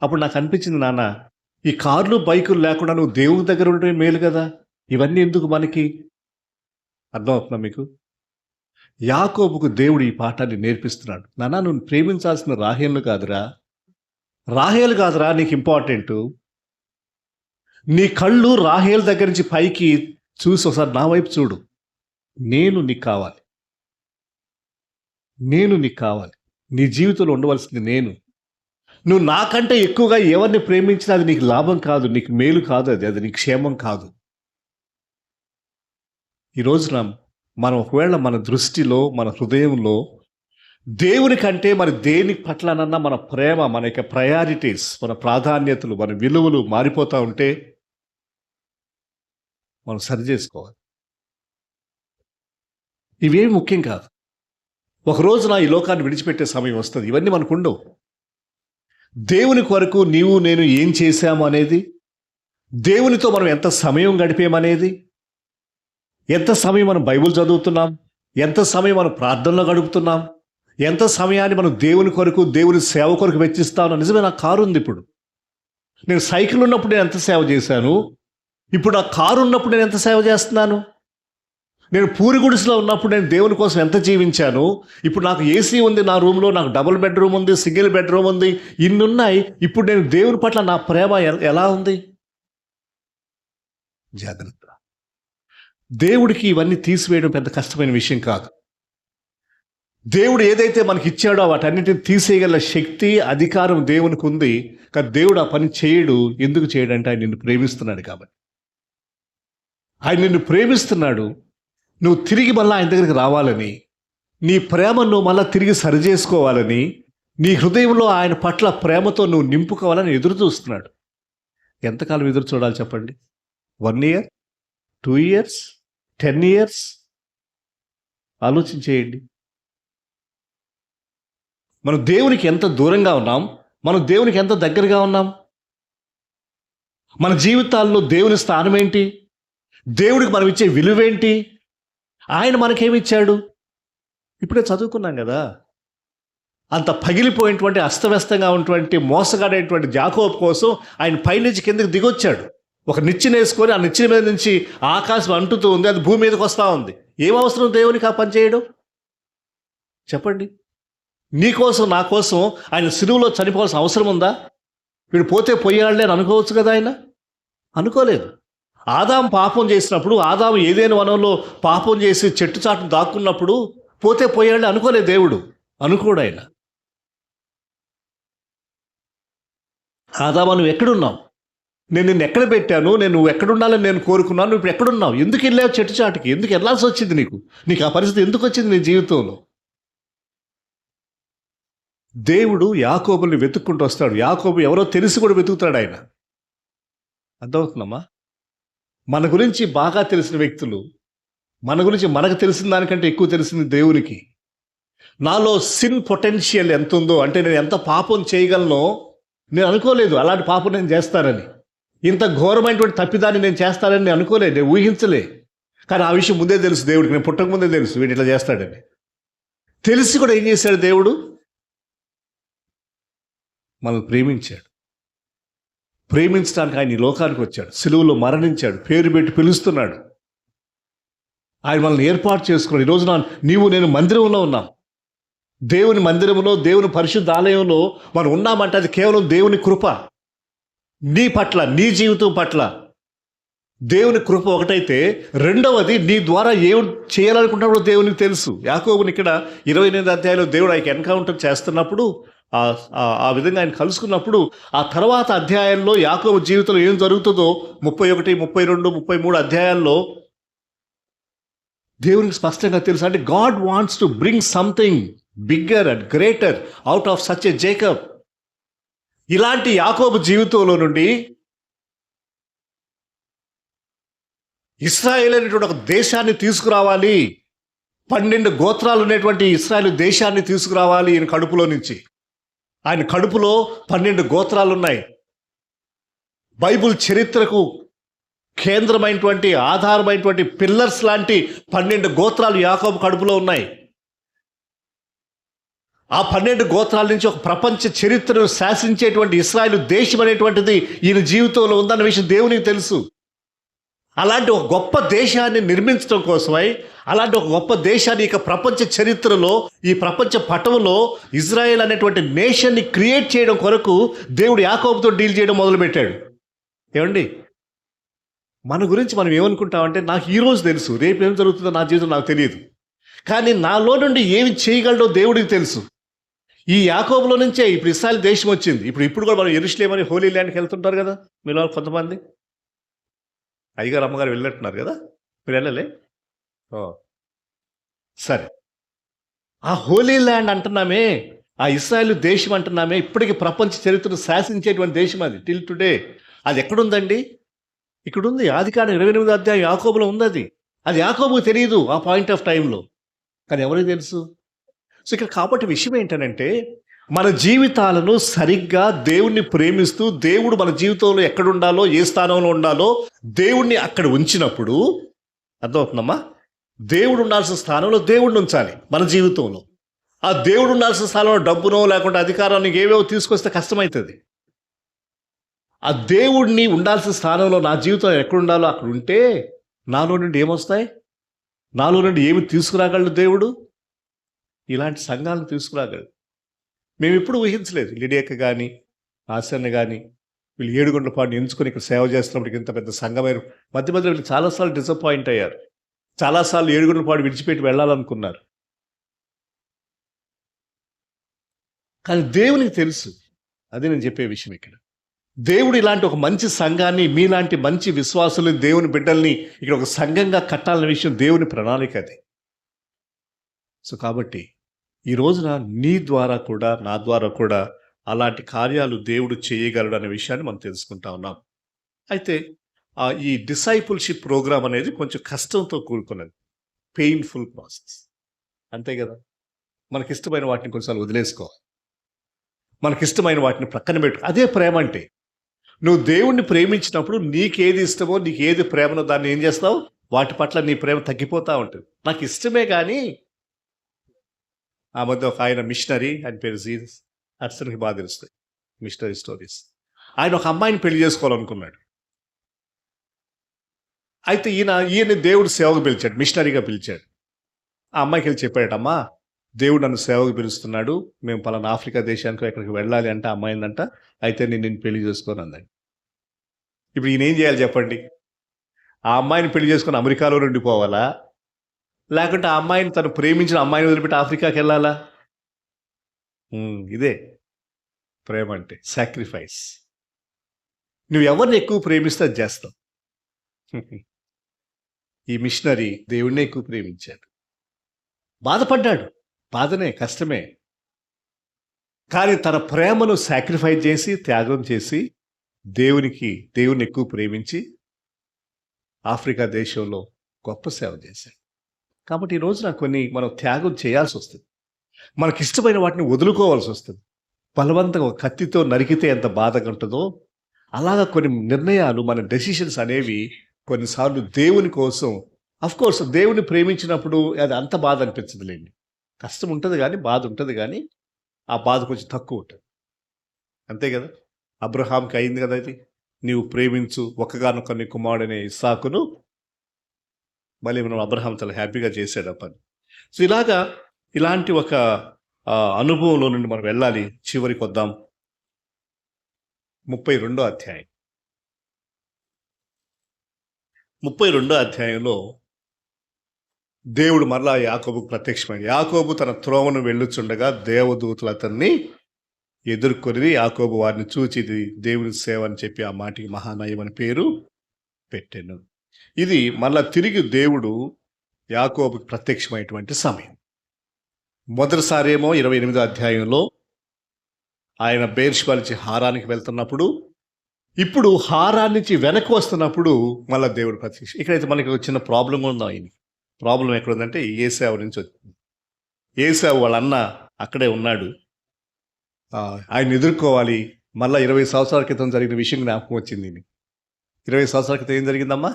అప్పుడు నాకు అనిపించింది, నాన్న, ఈ కార్లు, బైకులు లేకుండా నువ్వు దేవుని దగ్గర ఉంటే మేలు కదా. ఇవన్నీ ఎందుకు మనకి? అర్థమవుతుందా మీకు? యాకోబుకు దేవుడు ఈ పాఠాన్ని నేర్పిస్తున్నాడు. నాన్న, నువ్వు ప్రేమించాల్సిన రాహేలు కాదురా నీకు ఇంపార్టెంటు. నీ కళ్ళు రాహేల్ దగ్గర నుంచి పైకి చూసి ఒకసారి నా వైపు చూడు. నేను నీకు కావాలి, నీ జీవితంలో ఉండవలసింది నేను. నువ్వు నాకంటే ఎక్కువగా ఎవరిని ప్రేమించినా అది నీకు లాభం కాదు, నీకు మేలు కాదు, అది నీకు క్షేమం కాదు. ఈ రోజున మనం ఒకవేళ మన దృష్టిలో, మన హృదయంలో దేవుని కంటే మరి దేని పట్లనన్నా మన ప్రేమ, మన యొక్క ప్రయారిటీస్, మన ప్రాధాన్యతలు, మన విలువలు మారిపోతూ ఉంటే మనం సరి చేసుకోవాలి. ఇవేమి ముఖ్యం కాదు. ఒక రోజున ఈ లోకాన్ని విడిచిపెట్టే సమయం వస్తుంది. ఇవన్నీ మనకు ఉండవు. దేవుని కొరకు నీవు నేను ఏం చేశాము అనేది, దేవునితో మనం ఎంత సమయం గడిపామనేది, ఎంత సమయం మనం బైబిల్ చదువుతున్నాం, ఎంత సమయం మనం ప్రార్థనలో గడుపుతున్నాం, ఎంత సమయాన్ని మనం దేవుని కొరకు దేవుని సేవ కొరకు వెచ్చిస్తామో. నిజమే, నా కారు ఉంది. ఇప్పుడు నేను సైకిల్ ఉన్నప్పుడు నేను ఎంత సేవ చేశాను, ఇప్పుడు నా కారు ఉన్నప్పుడు నేను ఎంత సేవ చేస్తున్నాను. నేను పూరి గుడిసెలో ఉన్నప్పుడు నేను దేవుని కోసం ఎంత జీవించాను. ఇప్పుడు నాకు ఏసీ ఉంది నా రూమ్లో, నాకు డబుల్ బెడ్రూమ్ ఉంది, సింగిల్ బెడ్రూమ్ ఉంది, ఇన్ని ఉన్నాయి. ఇప్పుడు నేను దేవుని పట్ల నా ప్రేమ ఎలా ఉంది? జాగ్రత్త. దేవుడికి ఇవన్నీ తీసివేయడం పెద్ద కష్టమైన విషయం కాదు. దేవుడు ఏదైతే మనకి ఇచ్చాడో వాటన్నిటిని తీసేయగల శక్తి, అధికారం దేవునికి ఉంది. కానీ దేవుడు ఆ పని చేయడు. ఎందుకు చేయడంటే ఆయన నిన్ను ప్రేమిస్తున్నాడు కాబట్టి. ఆయన నిన్ను ప్రేమిస్తున్నాడు. నువ్వు తిరిగి మళ్ళీ ఆయన దగ్గరికి రావాలని, నీ ప్రేమను నువ్వు మళ్ళీ తిరిగి సరిచేసుకోవాలని, నీ హృదయంలో ఆయన పట్ల ప్రేమతో నువ్వు నింపుకోవాలని ఎదురు చూస్తున్నాడు. ఎంతకాలం ఎదురు చూడాలి చెప్పండి? 1 year, 2 years, 10 years? ఆలోచించేయండి. మనం దేవునికి ఎంత దూరంగా ఉన్నాం, మనం దేవునికి ఎంత దగ్గరగా ఉన్నాం. మన జీవితాల్లో దేవుని స్థానం ఏంటి? దేవుడికి మనం ఇచ్చే విలువేంటి? ఆయన మనకేమిచ్చాడు? ఇప్పుడే చదువుకున్నాం కదా. అంత పగిలిపోయినటువంటి, అస్తవ్యస్తంగా ఉన్నటువంటి, మోసగాడైనటువంటి యాకోబు కోసం ఆయన పైనుంచి కిందకి దిగొచ్చాడు. ఒక నిచ్చెన వేసుకొని ఆ నిచ్చెన మీద నుంచి ఆకాశం అంటుతూ ఉంది, అది భూమి మీదకి వస్తూ ఉంది. ఏం అవసరం దేవునికి ఆ పని చేయడం? చెప్పండి. నీ కోసం నా కోసం ఆయన సిలువలో చనిపోవాల్సిన అవసరం ఉందా? వీడు పోతే పోయాడులే అని అనుకోవచ్చు కదా. ఆయన అనుకోలేదు. ఆదాము పాపం చేసినప్పుడు, ఆదాము ఏదైనా వనంలో పాపం చేసి చెట్టు చాటును దాక్కున్నప్పుడు పోతే పోయాడులే అనుకోలేదు దేవుడు. అనుకోడు ఆయన. ఆదాము, నువ్వు ఎక్కడున్నావు? నేను నిన్ను ఎక్కడ పెట్టాను? నువ్వు ఎక్కడుండాలని నేను కోరుకున్నాను. నువ్వు ఇప్పుడు ఎక్కడున్నావు? ఎందుకు వెళ్ళావు చెట్టు చాటుకి? ఎందుకు వెళ్ళాల్సి వచ్చింది నీకు ఆ పరిస్థితి ఎందుకు వచ్చింది నీ జీవితంలో? దేవుడు యాకోబుని వెతుక్కుంటూ వస్తాడు. యాకోబు ఎవరో తెలిసి కూడా వెతుకుతాడు ఆయన. అర్థమవుతుందమ్మా? మన గురించి బాగా తెలిసిన వ్యక్తులు, మన గురించి మనకు తెలిసిన దానికంటే ఎక్కువ తెలిసింది దేవునికి. నాలో సిన్ పొటెన్షియల్ ఎంత ఉందో, అంటే నేను ఎంత పాపం చేయగలనో నేను అనుకోలేదు. అలాంటి పాపం నేను చేస్తానని, ఇంత ఘోరమైనటువంటి తప్పిదాన్ని నేను చేస్తానని నేను అనుకోలేదు, నేను ఊహించలే. కానీ ఆ విషయం ముందే తెలుసు దేవుడికి. నేను పుట్టక ముందే తెలుసు వీడు ఇట్లా చేస్తాడని. తెలిసి కూడా ఏం చేశాడు దేవుడు? మనల్ని ప్రేమించాడు. ప్రేమించడానికి ఆయన ఈ లోకానికి వచ్చాడు, సిలువలో మరణించాడు, పేరు పెట్టి పిలుస్తున్నాడు. ఆయన మనల్ని ఏర్పాటు చేసుకున్నాడు. ఈరోజు నీవు నేను మందిరంలో ఉన్నాం. దేవుని మందిరంలో, దేవుని పరిశుద్ధ ఆలయంలో మనం ఉన్నామంటే అది కేవలం దేవుని కృప. నీ పట్ల, నీ జీవితం పట్ల దేవుని కృప ఒకటైతే, రెండవది నీ ద్వారా ఏం చేయాలనుకుంటున్నాడో దేవునికి తెలుసు. యాకోబుని ఇక్కడ 28వ అధ్యాయంలో దేవుడు ఆయనకి ఎన్కౌంటర్ చేస్తున్నప్పుడు, ఆ విధంగా ఆయన కలుసుకున్నప్పుడు, ఆ తర్వాత అధ్యాయంలో యాకోబు జీవితంలో ఏం జరుగుతుందో 31, 32, 33 అధ్యాయాల్లో దేవునికి స్పష్టంగా తెలుసు. అంటే God wants to bring something bigger and greater out of such a Jacob. ఇలాంటి యాకోబు జీవితంలో నుండి ఇశ్రాయేలు అనేటువంటి ఒక దేశాన్ని తీసుకురావాలి. 12 గోత్రాలు ఉన్నటువంటి ఇశ్రాయేలు దేశాన్ని తీసుకురావాలి ఈయన కడుపులో నుంచి. ఆయన కడుపులో 12 గోత్రాలు ఉన్నాయి. బైబిల్ చరిత్రకు కేంద్రమైనటువంటి, ఆధారమైనటువంటి పిల్లర్స్ లాంటి 12 గోత్రాలు యాకోబు కడుపులో ఉన్నాయి. ఆ 12 గోత్రాల నుంచి ఒక ప్రపంచ చరిత్రను శాసించేటువంటి ఇశ్రాయేలు దేశం అనేటువంటిది ఈయన జీవితంలో ఉందన్న విషయం దేవునికి తెలుసు. అలాంటి ఒక గొప్ప దేశాన్ని నిర్మించడం కోసమై, అలాంటి ఒక గొప్ప దేశాన్ని ఇక ప్రపంచ చరిత్రలో, ఈ ప్రపంచ పటంలో ఇజ్రాయెల్ అనేటువంటి నేషన్ని క్రియేట్ చేయడం కొరకు దేవుడు యాకోబుతో డీల్ చేయడం మొదలుపెట్టాడు. ఏమండి, మన గురించి మనం ఏమనుకుంటామంటే, నాకు ఈరోజు తెలుసు, రేపు ఏం జరుగుతుందో నా జీవితం నాకు తెలియదు. కానీ నాలో నుండి ఏమి చేయగలడో దేవుడికి తెలుసు. ఈ యాకోబులో నుంచే ఇప్పుడు ఇశ్రాయేల్ దేశం వచ్చింది. ఇప్పుడు కూడా మనం యెరూషలేం అని హోలీ ల్యాండ్కి వెళ్తుంటారు కదా మీలో కొంతమంది. అయ్యగారు అమ్మగారు వెళ్ళినట్టున్నారు కదా, మీరు వెళ్ళలే? సరే, ఆ హోలీ ల్యాండ్ అంటున్నామే, ఆ ఇశ్రాయేలు దేశం అంటున్నామే, ఇప్పటికీ ప్రపంచ చరిత్రను శాసించేటువంటి దేశం అది. టిల్ టుడే అది ఎక్కడుందండి? ఇక్కడ ఉంది. ఆదికాండం 28వ అధ్యాయం యాకోబులో ఉంది. అది యాకోబుకు తెలియదు ఆ పాయింట్ ఆఫ్ టైంలో, కానీ ఎవరికి తెలుసు? సో ఇక్కడ కాబట్టి విషయం ఏంటంటే, మన జీవితాలను సరిగ్గా దేవుణ్ణి ప్రేమిస్తూ దేవుడు మన జీవితంలో ఎక్కడుండాలో ఏ స్థానంలో ఉండాలో దేవుణ్ణి అక్కడ ఉంచినప్పుడు అర్థమవుతుందమ్మా, దేవుడు ఉండాల్సిన స్థానంలో దేవుడిని ఉంచాలి మన జీవితంలో. ఆ దేవుడు ఉండాల్సిన స్థానంలో డబ్బునో లేకుంటే అధికారాన్ని ఏవేవో తీసుకొస్తే కష్టమవుతుంది. ఆ దేవుడిని ఉండాల్సిన స్థానంలో నా జీవితం ఎక్కడుండాలో అక్కడ ఉంటే నాలో నుండి ఏమొస్తాయి, నాలో నుండి ఏమి తీసుకురాగలడు దేవుడు? ఇలాంటి సంఘాలను తీసుకురాగలడు. మేము ఎప్పుడు ఊహించలేదు లిడియక్క కానీ ఆశన్న కానీ వీళ్ళు 7 గంటల పాటు ఎంచుకొని ఇక్కడ సేవ చేస్తున్నప్పటికి ఇంత పెద్ద సంఘమైన మధ్య మధ్యలో వీళ్ళు చాలాసార్లు డిసప్పాయింట్ అయ్యారు. చాలాసార్లు 7 గంటల పాటు విడిచిపెట్టి వెళ్ళాలనుకున్నారు. కానీ దేవునికి తెలుసు, అది నేను చెప్పే విషయం ఇక్కడ. దేవుడు ఇలాంటి ఒక మంచి సంఘాన్ని, మీలాంటి మంచి విశ్వాసులు, దేవుని బిడ్డల్ని ఇక్కడ ఒక సంఘంగా కట్టాలనే విషయం దేవుని ప్రణాళిక అది. సో కాబట్టి ఈ రోజున నీ ద్వారా కూడా నా ద్వారా కూడా అలాంటి కార్యాలు దేవుడు చేయగలడు అనే విషయాన్ని మనం తెలుసుకుంటా ఉన్నాం. అయితే ఈ డిసైపుల్షిప్ ప్రోగ్రామ్ అనేది కొంచెం కష్టంతో కూడుకున్నది, పెయిన్ఫుల్ ప్రాసెస్. అంతే కదా, మనకిష్టమైన వాటిని కొన్నిసార్లు వదిలేసుకోవాలి, మనకిష్టమైన వాటిని ప్రక్కన పెట్టు. అదే ప్రేమ అంటే. నువ్వు దేవుణ్ణి ప్రేమించినప్పుడు నీకేది ఇష్టమో, నీకేది ప్రేమనో దాన్ని ఏం చేస్తావు, వాటి పట్ల నీ ప్రేమ తగ్గిపోతూ ఉంటుంది. నాకు ఇష్టమే కానీ ఆ మధ్య ఒక ఆయన మిషనరీ, ఆయన పేరు జీసస్, అర్సన్కి బాగా తెలుస్తాయి మిషనరీ స్టోరీస్. ఆయన ఒక అమ్మాయిని పెళ్లి చేసుకోవాలనుకున్నాడు. అయితే ఈయన దేవుడు సేవకు పిలిచాడు, మిషనరీగా పిలిచాడు. ఆ అమ్మాయికి వెళ్ళి చెప్పాడమ్మా, దేవుడు నన్ను సేవకు పిలుస్తున్నాడు, మేము పలానా ఆఫ్రికా దేశానికి ఎక్కడికి వెళ్ళాలి అంటే అమ్మాయిందంట, అయితే నేను పెళ్లి చేసుకోను అందండి. ఇప్పుడు ఈయన ఏం చేయాలి చెప్పండి? ఆ అమ్మాయిని పెళ్లి చేసుకొని అమెరికాలో ఉండిపోవాలా, లేకుంటే ఆ అమ్మాయిని తను ప్రేమించిన అమ్మాయిని వదిలిపెట్టి ఆఫ్రికాకి వెళ్ళాలా? ఇదే ప్రేమ అంటే, సాక్రిఫైస్. నువ్వు ఎవరిని ఎక్కువ ప్రేమిస్తే అది చేస్తావు. ఈ మిషనరీ దేవుణ్ణి ఎక్కువ ప్రేమించాడు, బాధపడ్డాడు, బాధనే, కష్టమే. కానీ తన ప్రేమను సాక్రిఫైస్ చేసి, త్యాగం చేసి దేవుణ్ణి ఎక్కువ ప్రేమించి ఆఫ్రికా దేశంలో గొప్ప సేవ చేశాడు. కాబట్టి ఈ రోజున కొన్ని మనం త్యాగం చేయాల్సి వస్తుంది, మనకిష్టమైన వాటిని వదులుకోవాల్సి వస్తుంది. బలవంతంగా ఒక కత్తితో నరికితే ఎంత బాధగా ఉంటుందో అలాగా కొన్ని నిర్ణయాలు, మన డెసిషన్స్ అనేవి కొన్నిసార్లు దేవుని కోసం, అఫ్కోర్స్ దేవుని ప్రేమించినప్పుడు అది అంత బాధ అనిపించదు లేండి, కష్టం ఉంటుంది కానీ, బాధ ఉంటుంది కానీ ఆ బాధ కొంచెం తక్కువ ఉంటుంది. అంతే కదా, అబ్రహాంకి అయింది కదా ఇది, నీవు ప్రేమించు ఒక్కగానొక్క నీ కుమారుడనే ఇస్సాకును. మళ్ళీ మనం అబ్రహాం చాలా హ్యాపీగా చేశాడు ఆ పని. సో ఇలాంటి ఒక అనుభవంలో నుండి మనం వెళ్ళాలి. చివరికి వద్దాం. 32వ అధ్యాయం. 32వ అధ్యాయంలో దేవుడు మరలా యాకోబుకు ప్రత్యక్షమైంది. యాకోబు తన త్రోవను వెళ్ళుచుండగా దేవదూతలు అతన్ని ఎదుర్కొని, యాకోబు వారిని చూచి ఇది దేవుని సేవ అని చెప్పి ఆ మాటికి మహానయం అని పేరు పెట్టాను. ఇది మళ్ళా తిరిగి దేవుడు యాకోబుకు ప్రత్యక్షమైనటువంటి సమయం. మొదటిసారి ఏమో 28వ అధ్యాయంలో ఆయన బెయేర్షెబా నుంచి హారానికి వెళ్తున్నప్పుడు, ఇప్పుడు హారాన్ నుంచి వెనక్కి వస్తున్నప్పుడు మళ్ళీ దేవుడు ప్రత్యక్షం. ఇక్కడైతే మనకి ఒక చిన్న ప్రాబ్లం ఉందా? ఆయన ప్రాబ్లం ఎక్కడుందంటే ఏశావు నుంచి వచ్చింది. ఏశావు వాళ్ళ అన్న అక్కడే ఉన్నాడు, ఆయన ఎదుర్కోవాలి. మళ్ళీ 20 సంవత్సరాల క్రితం జరిగిన విషయం జ్ఞాపకం వచ్చింది. 20 సంవత్సరాల క్రితం ఏం జరిగిందమ్మా?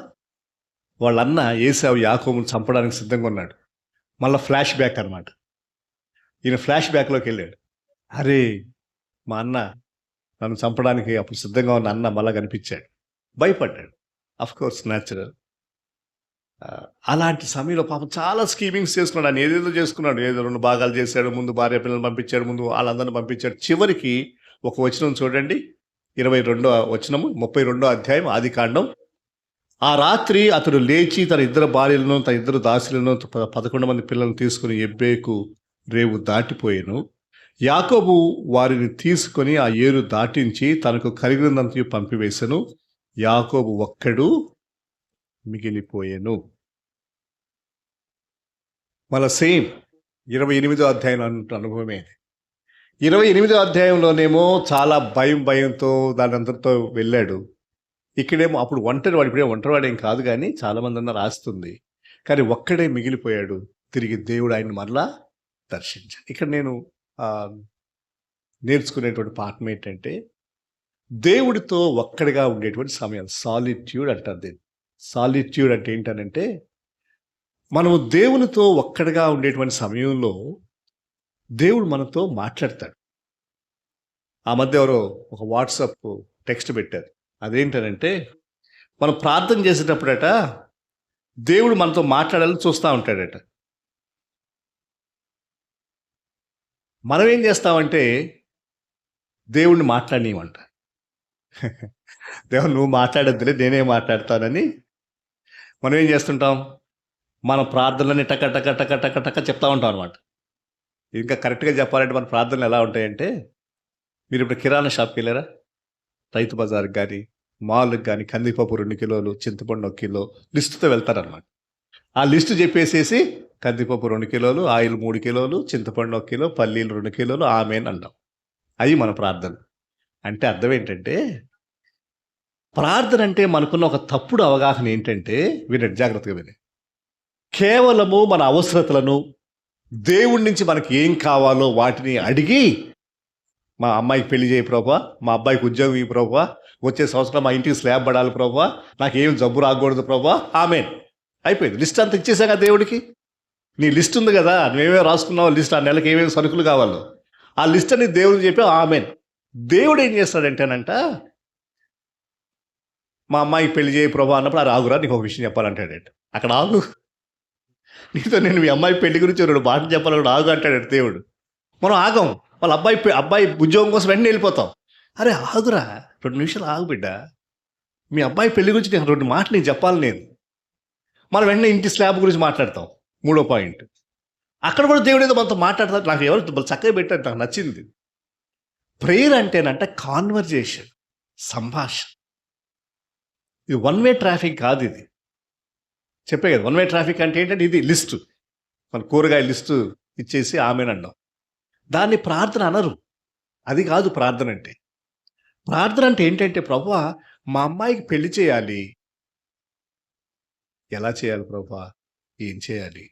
వాళ్ళ అన్న ఏశావు యాకోబును చంపడానికి సిద్ధంగా ఉన్నాడు. మళ్ళీ ఫ్లాష్ బ్యాక్ అనమాట. ఈయన ఫ్లాష్ బ్యాక్లోకి వెళ్ళాడు. అరే, మా అన్న నన్ను చంపడానికి అప్పుడు సిద్ధంగా ఉన్న అన్న మళ్ళా కనిపించాడు, భయపడ్డాడు. Of course natural. అలాంటి సమయంలో పాపం చాలా స్కీమింగ్స్ చేసుకున్నాడు. ఆయన ఏదేదో చేసుకున్నాడు, ఏదో 2 భాగాలు చేశాడు. ముందు భార్య పిల్లలు పంపించాడు, ముందు వాళ్ళందరినీ పంపించాడు. చివరికి ఒక వచనం చూడండి, 22వ వచనము, 32వ అధ్యాయం ఆదికాండం. ఆ రాత్రి అతడు లేచి తన 2 భార్యలను, తన 2 దాసులను, 11 మంది పిల్లలను తీసుకుని ఎబ్బేకు రేవు దాటిపోయాను. యాకోబు వారిని తీసుకొని ఆ ఏరు దాటించి తనకు కలిగినంత పంపివేశను. యాకోబు ఒక్కడు మిగిలిపోయాను. మళ్ళా సేమ్ 28వ అధ్యాయం అనుభవమే. 28వ అధ్యాయంలోనేమో చాలా భయంతో దాని అంతటితో వెళ్ళాడు. ఇక్కడేమో అప్పుడు ఒంటరివాడు, ఇప్పుడే ఒంటరివాడేం కాదు కానీ చాలామంది అన్న రాస్తుంది, కానీ ఒక్కడే మిగిలిపోయాడు. తిరిగి దేవుడు ఆయన మరలా దర్శించాడు. ఇక్కడ నేను నేర్చుకునేటువంటి పాఠం ఏంటంటే, దేవుడితో ఒక్కడిగా ఉండేటువంటి సమయం. సాలిట్యూడ్ అంటారు దీన్ని. సాలిట్యూడ్ అంటే ఏంటనంటే, మనము దేవునితో ఒక్కడిగా ఉండేటువంటి సమయంలో దేవుడు మనతో మాట్లాడతాడు. ఆ మధ్య ఎవరో ఒక వాట్సాప్ టెక్స్ట్ పెట్టారు. అదేంటనంటే, మనం ప్రార్థన చేసేటప్పుడట దేవుడు మనతో మాట్లాడాలని చూస్తూ ఉంటాడట. మనం ఏం చేస్తామంటే దేవుడిని మాట్లాడనీయమంట. దేవుడు నువ్వు మాట్లాడొద్దులే నేనే మాట్లాడతానని మనం ఏం చేస్తుంటాం, మన ప్రార్థనలని టక టక టక టక టక చెప్తా ఉంటాం అనమాట. ఇంకా కరెక్ట్గా చెప్పాలంటే మన ప్రార్థనలు ఎలా ఉంటాయంటే, మీరు ఇప్పుడు కిరాణా షాప్కి వెళ్ళారా, రైతు బజార్కి కానీ మాల్కి కానీ కందిపప్పు 2 కిలోలు, చింతపండు 1 కిలో లిస్టుతో వెళ్తారనమాట. ఆ లిస్టు చెప్పేసేసి కందిపప్పు 2 కిలోలు, ఆయిల్ 3 కిలోలు, చింతపండు 1 కిలో, పల్లీలు 2 కిలోలు, ఆమెన్ అంటాం. అవి మన ప్రార్థన. అంటే అర్థం ఏంటంటే, ప్రార్థన అంటే మనకున్న ఒక తప్పుడు అవగాహన ఏంటంటే, వినండి జాగ్రత్తగా వినండి, కేవలము మన అవసరతలను దేవుడి నుంచి మనకి ఏం కావాలో వాటిని అడిగి, మా అమ్మాయికి పెళ్లి చేయి ప్రభువా, మా అబ్బాయికి ఉద్యోగం ఇవ్వు ప్రభువా, వచ్చే సంవత్సరం మా ఇంటికి స్లాబ్ పడాలి ప్రభువా, నాకు ఏం జబ్బు రాకూడదు ప్రభువా, ఆమెన్. అయిపోయింది. లిస్ట్ అంతా ఇచ్చేసాగా దేవుడికి. నీ లిస్ట్ ఉంది కదా, నువ్వేమేమి రాసుకున్నావు లిస్ట్, ఆ నెలకి ఏమేమి సరుకులు కావాలో ఆ లిస్ట్ అని దేవుడికి చెప్పి ఆమెన్. దేవుడు ఏం చేస్తాడంటేనంట, మా అమ్మాయికి పెళ్లి చేయి ప్రభా అన్నప్పుడు, ఆ రాగురా నీకు ఒక విషయం చెప్పాలంటాడట. అక్కడ ఆగు, నీతో నేను మీ అమ్మాయి పెళ్లి గురించి 2 మాటలు చెప్పాలని ఆగు అంటాడట దేవుడు. మనం ఆగం. వాళ్ళ అబ్బాయి ఉద్యోగం కోసం వెంటనే వెళ్ళిపోతాం. అరే ఆగురా, 2 నిమిషాలు ఆగు బిడ్డ, మీ అబ్బాయి పెళ్లి గురించి నేను 2 మాటలు నేను చెప్పాలి నేను. మనం వెంటనే ఇంటి స్లాబ్ గురించి మాట్లాడతాం. 3వ పాయింట్. అక్కడ కూడా దేవుడు ఏదో మనతో మాట్లాడతాడు. నాకు ఎవరు చక్కగా పెట్టారు, నాకు నచ్చింది. ప్రేయర్ అంటేనంట కాన్వర్జేషన్, సంభాషణ. ఇది 1 వే ట్రాఫిక్ కాదు. ఇది చెప్పే కదా, 1 వే ట్రాఫిక్ అంటే ఏంటంటే ఇది లిస్టు, మన కూరగాయ లిస్టు ఇచ్చేసి ఆమెనండం. దాన్ని ప్రార్థన అనరు. అది కాదు ప్రార్థన అంటే. ప్రార్థన అంటే ఏంటంటే, ప్రభువా మా అమ్మాయికి పెళ్లి చేయాలి, ఎలా చేయాలి ప్రభువా, ఏం చేయాలి?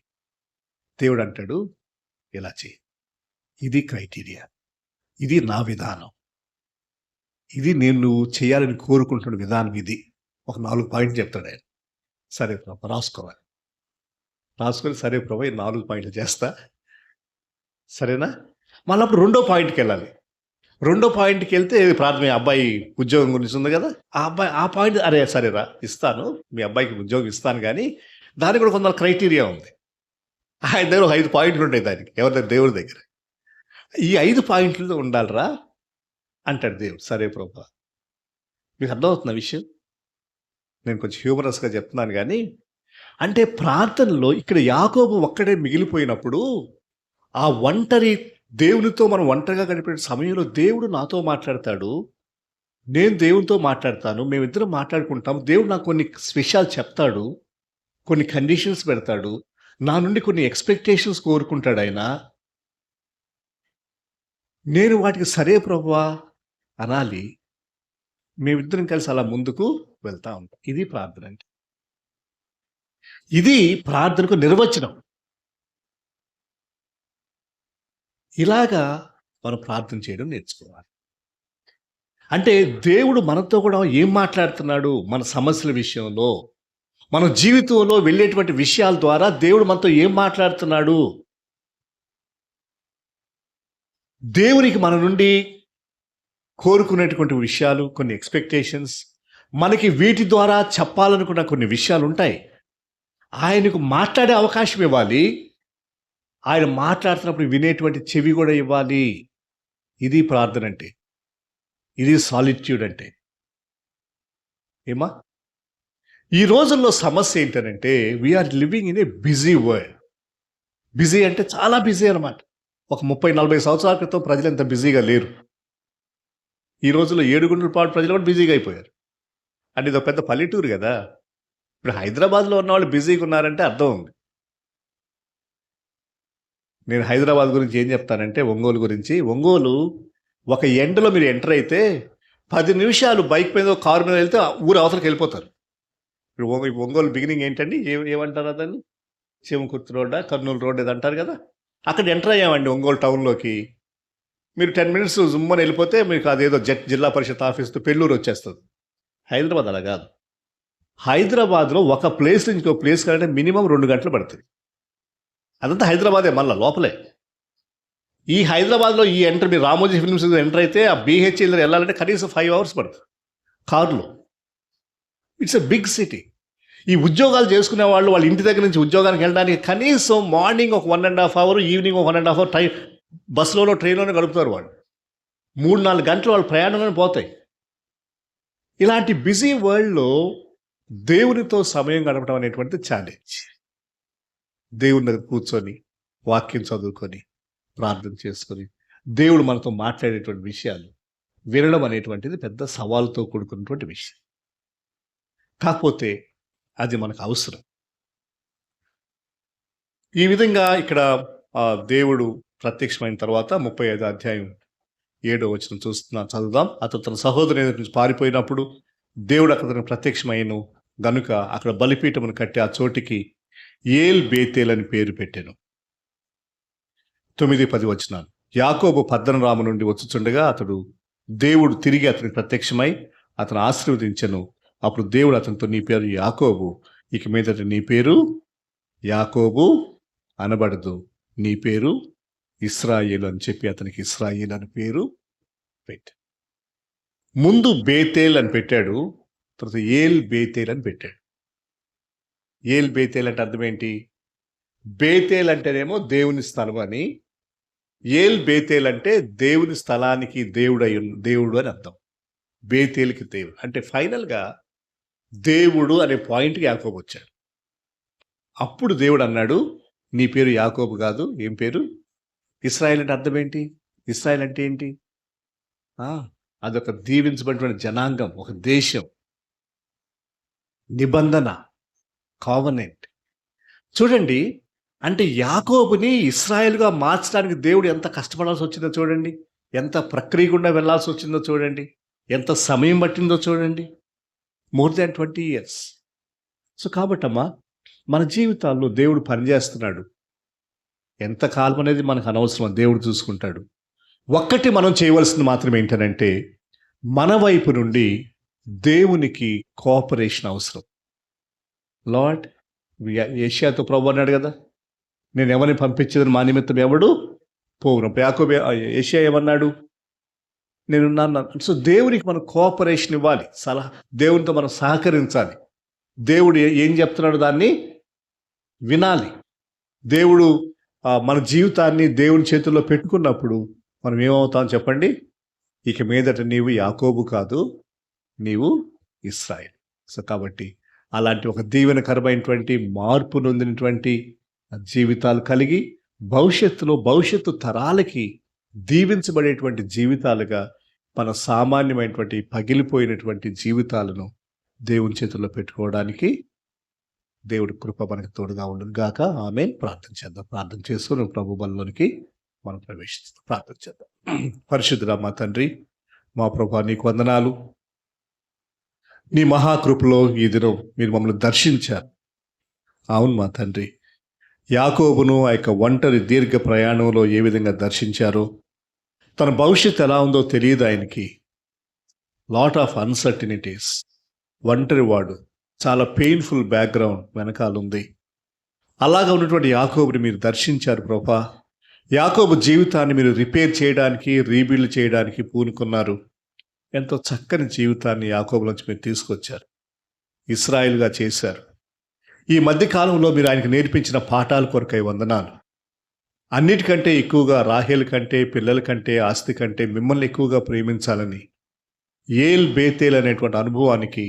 దేవుడు అంటాడు ఇలా చేయి, ఇది క్రైటీరియా, ఇది నా విధానం, ఇది నేను నువ్వు చేయాలని కోరుకుంటున్న విధానం, ఇది ఒక 4 పాయింట్లు చెప్తాడు ఆయన. సరే ప్రభా రాసుకోవాలి, రాసుకొని సరే ప్రభా ఈ 4 పాయింట్లు చేస్తా, సరేనా? మళ్ళీ అప్పుడు 2వ పాయింట్కి వెళ్ళాలి. 2వ పాయింట్కి వెళ్తే ప్రాథమిక అబ్బాయి ఉద్యోగం గురించి ఉంది కదా, ఆ పాయింట్ అరే సరేరా ఇస్తాను, మీ అబ్బాయికి ఉద్యోగం ఇస్తాను, కానీ దానికి కూడా కొంత క్రైటీరియా ఉంది. ఆయన దగ్గర ఒక 5 పాయింట్లు ఉంటాయి దానికి, ఎవరి దగ్గర, దేవుడి దగ్గర. ఈ 5 పాయింట్లు ఉండాలిరా అంటాడు దేవుడు. సరే ప్రభా. మీకు అర్థమవుతున్న విషయం? నేను కొంచెం హ్యూమరస్గా చెప్తున్నాను కానీ, అంటే ప్రార్థనలో ఇక్కడ యాకోబు ఒక్కడే మిగిలిపోయినప్పుడు, ఆ ఒంటరి దేవునితో మనం ఒంటరిగా గడిపే సమయంలో దేవుడు నాతో మాట్లాడతాడు, నేను దేవునితో మాట్లాడతాను, మేమిద్దరం మాట్లాడుకుంటాం. దేవుడు నాకు కొన్ని విషయాలు చెప్తాడు, కొన్ని కండిషన్స్ పెడతాడు, నా నుండి కొన్ని ఎక్స్పెక్టేషన్స్ కోరుకుంటాడు ఆయన. నేను వాటికి సరే ప్రభువా అనాలి. మేమిద్దరం కలిసి అలా ముందుకు వెళ్తా ఉంటాం. ఇది ప్రార్థన అంటే. ఇది ప్రార్థనకు నిర్వచనం. ఇలాగా మనం ప్రార్థన చేయడం నేర్చుకోవాలి. అంటే దేవుడు మనతో కూడా ఏం మాట్లాడుతున్నాడు, మన సమస్యల విషయంలో, మన జీవితంలో వెళ్ళేటువంటి విషయాల ద్వారా దేవుడు మనతో ఏం మాట్లాడుతున్నాడు, దేవునికి మన నుండి కోరుకునేటువంటి విషయాలు, కొన్ని ఎక్స్పెక్టేషన్స్, మనకి వీటి ద్వారా చెప్పాలనుకున్న కొన్ని విషయాలు ఉంటాయి. ఆయనకు మాట్లాడే అవకాశం ఇవ్వాలి, ఆయన మాట్లాడుతున్నప్పుడు వినేటువంటి చెవి కూడా ఇవ్వాలి. ఇది ప్రార్థన అంటే, ఇది సాలిట్యూడ్ అంటే. ఏమా ఈ రోజుల్లో సమస్య ఏంటంటే, we are living in a busy world. Busy అంటే చాలా బిజీ అనమాట. ఒక 30-40 సంవత్సరాల క్రితం ప్రజలు ఎంత బిజీగా లేరు. ఈ రోజుల్లో 7 గుంటల పాటు ప్రజలు కూడా బిజీగా అయిపోయారు. అంటే ఇది ఒక పెద్ద పల్లెటూరు కదా. ఇప్పుడు హైదరాబాద్లో ఉన్న వాళ్ళు బిజీగా ఉన్నారంటే అర్థం ఉంది. నేను హైదరాబాద్ గురించి ఏం చెప్తానంటే, ఒంగోలు గురించి. ఒంగోలు ఒక ఎండలో మీరు ఎంటర్ అయితే 10 నిమిషాలు బైక్ మీద కారు మీద వెళ్తే ఊరు అవతలకి వెళ్ళిపోతారు. ఇప్పుడు ఒంగోలు బిగినింగ్ ఏంటండి, ఏమంటారు దాన్ని, చీమకుర్తి రోడ్డా, కర్నూలు రోడ్ ఏదో అంటారు కదా. అక్కడ ఎంటర్ అయ్యామండి ఒంగోలు టౌన్లోకి. మీరు 10 మినిట్స్ జుమ్మని వెళ్ళిపోతే మీకు అదేదో జిల్లా పరిషత్ ఆఫీస్తో పెళ్ళూరు వచ్చేస్తుంది. హైదరాబాద్ అలా కాదు. హైదరాబాద్లో ఒక ప్లేస్ నుంచి ఇంకో ప్లేస్ కంటే మినిమం 2 గంటలు పడుతుంది. అదంతా హైదరాబాదే, మళ్ళీ లోపలే. ఈ హైదరాబాద్లో ఈ ఎంటర్, మీరు రామోజీ ఫిల్మ్స్ ఎంటర్ అయితే ఆ BHL వెళ్ళాలంటే కనీసం 5 hours పడుతుంది కారులో. It's a big city. ఈ ఉద్యోగాలు చేసుకునే వాళ్ళు వాళ్ళ ఇంటి దగ్గర నుంచి ఉద్యోగానికి వెళ్ళడానికి కనీసం మార్నింగ్ ఒక 1.5 hour, ఈవినింగ్ ఒక 1.5 hour టైం బస్సులోనో ట్రైన్లోనే గడుపుతారు వాళ్ళు. 3-4 గంటలు వాళ్ళ ప్రయాణంలోనే పోతాయి. ఇలాంటి బిజీ వరల్డ్లో దేవునితో సమయం గడపడం అనేటువంటిది ఛాలెంజ్. దేవుని దగ్గర కూర్చొని వాక్యం చదువుకొని ప్రార్థన చేసుకొని దేవుడు మనతో మాట్లాడేటువంటి విషయాలు వినడం అనేటువంటిది పెద్ద సవాలుతో కూడుకున్నటువంటి విషయం. కాకపోతే అది మనకు అవసరం. ఈ విధంగా ఇక్కడ దేవుడు ప్రత్యక్షమైన తర్వాత 35వ అధ్యాయం 7వ వచనం చదువుదాం. అతను తన సహోదరుని ఎదుట నుంచి పారిపోయినప్పుడు దేవుడు అతనికి ప్రత్యక్షమైన గనుక అక్కడ బలిపీఠమును కట్టి ఆ చోటికి ఏల్ బేతేల్ అని పేరు పెట్టాను. 9-10 వచనాలు. యాకోబు పద్దనరాము నుండి వచ్చుచుండగా దేవుడు తిరిగి అతనికి ప్రత్యక్షమై అతను ఆశీర్వదించెను. అప్పుడు దేవుడు అతనితో, నీ పేరు యాకోబు, ఇక మీదట నీ పేరు యాకోబు అనబడదు, నీ పేరు ఇశ్రాయేలు అని చెప్పి అతనికి ఇశ్రాయేలు అని పేరు పెట్టాడు. ముందు బేతేల్ అని పెట్టాడు, తర్వాత ఏల్ బేతేల్ అని పెట్టాడు. ఏల్ బేతేల్ అంటే అర్థం ఏంటి? బేతేల్ అంటేనేమో దేవుని స్థలం అని, ఏల్ బేతేల్ అంటే దేవుని స్థలానికి దేవుడు అని అర్థం. బేతేల్కి దేవుడు అంటే ఫైనల్గా దేవుడు అనే పాయింట్కి యాకోబు వచ్చాడు. అప్పుడు దేవుడు అన్నాడు, నీ పేరు యాకోబు కాదు, ఏం పేరు? ఇశ్రాయేల్ అంటే అర్థం ఏంటి? ఇశ్రాయేల్ అంటే ఏంటి? అదొక దీవించబడినటువంటి జనాంగం, ఒక దేశం, నిబంధన, కావనెంట్. చూడండి, అంటే యాకోబుని ఇశ్రాయేలుగా మార్చడానికి దేవుడు ఎంత కష్టపడాల్సి వచ్చిందో చూడండి, ఎంత ప్రక్రియ గుండా వెళ్ళాల్సి వచ్చిందో చూడండి, ఎంత సమయం పట్టిందో చూడండి. more than 20 years. సో కాబట్టమ్మా, మన జీవితాల్లో దేవుడు పనిచేస్తున్నాడు. ఎంత కాలం అనేది మనకు అనవసరం, దేవుడు చూసుకుంటాడు. ఒక్కటి మనం చేయవలసింది మాత్రం ఏంటనంటే, మన వైపు నుండి దేవునికి కోఆపరేషన్ అవసరం. లార్డ్, ఏషియాతో ప్రభు అన్నాడు కదా, నేను ఎవరిని పంపించేదని మా నిమిత్తం ఎవడు పోవును. యాకోబు ఏషియా ఏమన్నాడు? నేనున్నాను. సో దేవునికి మనం కోఆపరేషన్ ఇవ్వాలి, దేవునితో మనం సహకరించాలి. దేవుడు ఏం చెప్తున్నాడు దాన్ని వినాలి. దేవుడు మన జీవితాన్ని దేవుని చేతుల్లో పెట్టుకున్నప్పుడు మనం ఏమవుతాం చెప్పండి? ఇక మీదట నీవు యాకోబు కాదు, నీవు ఇశ్రాయేలు. సో కాబట్టి అలాంటి ఒక దీవెనకరమైనటువంటి మార్పు నొందినటువంటి జీవితాలు కలిగి భవిష్యత్తు తరాలకి దీవించబడేటువంటి జీవితాలుగా మన సామాన్యమైనటువంటి పగిలిపోయినటువంటి జీవితాలను దేవుని చేతుల్లో పెట్టుకోవడానికి దేవుడి కృప మనకు తోడుగా ఉండదు గాక. ఆమేన్. ప్రార్థన చేద్దాం. ప్రార్థన చేసుకుని ప్రభు బలంలోనికి మనం ప్రవేశిస్తాం. ప్రార్థన చేద్దాం. పరిశుద్ధుడా మా తండ్రి, మా ప్రభా, నీకు వందనాలు. నీ మహాకృపలో ఈ దినం మీరు మమ్మల్ని దర్శించారు. అవును మా తండ్రి, యాకోబును ఆ యొక్క ఒంటరి దీర్ఘ ప్రయాణంలో ఏ విధంగా దర్శించారో, తన భవిష్యత్తు ఎలా ఉందో తెలియదు ఆయనకి. లాట్ ఆఫ్ అన్సర్టినిటీస్, ఒంటరి వాడు, చాలా పెయిన్ఫుల్ బ్యాక్గ్రౌండ్ వెనకాల ఉంది. అలాగా ఉన్నటువంటి యాకోబుని మీరు దర్శించారు ప్రభా. యాకోబు జీవితాన్ని మీరు రిపేర్ చేయడానికి, రీబిల్డ్ చేయడానికి పూనుకున్నారు. ఎంతో చక్కని జీవితాన్ని యాకోబు నుంచి మీరు తీసుకొచ్చారు, ఇశ్రాయేలుగా చేశారు. ఈ మధ్యకాలంలో మీరు ఆయనకు నేర్పించిన పాఠాల కొరకై వందనాలు. అన్నిటికంటే ఎక్కువగా రాహేల్ కంటే, పిల్లల కంటే, ఆస్తి కంటే మిమ్మల్ని ఎక్కువగా ప్రేమించాలని ఏల్ బేతేల్ అనేటువంటి అనుభవానికి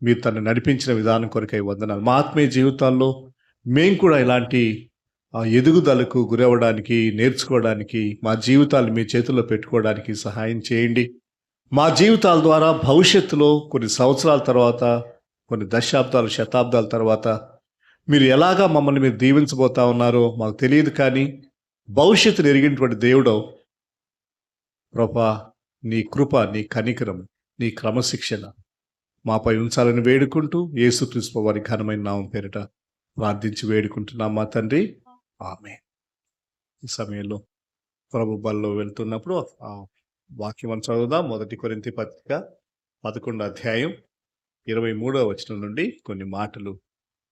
మీరు తను నడిపించిన విధానం కొరకై వందనాలు. మా ఆత్మీయ జీవితాల్లో మేము కూడా ఇలాంటి ఎదుగుదలకు గురవడానికి, నేర్చుకోవడానికి, మా జీవితాలు మీ చేతుల్లో పెట్టుకోవడానికి సహాయం చేయండి. మా జీవితాల ద్వారా భవిష్యత్తులో కొన్ని సంవత్సరాల తర్వాత, కొన్ని దశాబ్దాలు, శతాబ్దాల తర్వాత మీరు ఎలాగా మమ్మల్ని మీరు దీవించబోతా ఉన్నారో మాకు తెలియదు. కానీ భవిష్యత్తును ఎరిగినటువంటి దేవుడో ప్రభా, నీ కృప, నీ కనికరం, నీ క్రమశిక్షణ మాపై ఉంచాలని వేడుకుంటూ యేసుక్రీస్తు వారి ఘనమైన నామం పేరిట ప్రార్థించి వేడుకుంటున్నాం మా తండ్రి. ఆమేన్. ఈ సమయంలో ప్రభు బల్లో వెళ్తున్నప్పుడు ఆ వాక్యం మనం చదువుదాం. 1 కొరింథీ పత్రిక 11వ అధ్యాయం 23వ వచనం నుండి కొన్ని మాటలు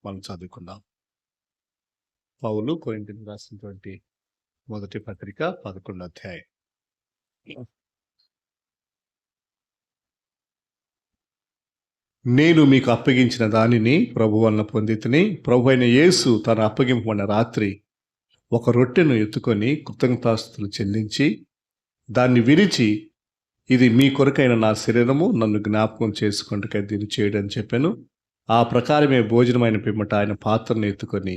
మనం చదువుకుందాం. పౌలు కొరింథీయులకు రాసినటువంటి మొదటి పత్రిక 11వ అధ్యాయం. నేను మీకు అప్పగించిన దానిని ప్రభు వలన పొందితిని. ప్రభు అయిన యేసు తన అప్పగింపబడిన రాత్రి ఒక రొట్టెను ఎత్తుకొని కృతజ్ఞతాస్తుతులు చెల్లించి దాన్ని విరిచి, ఇది మీ కొరకైన నా శరీరము, నన్ను జ్ఞాపకం చేసుకొనుటకై దీన్ని చేయడం చెప్పాను. ఆ ప్రకారమే భోజనమైన పిమ్మట ఆయన పాత్రను ఎత్తుకొని,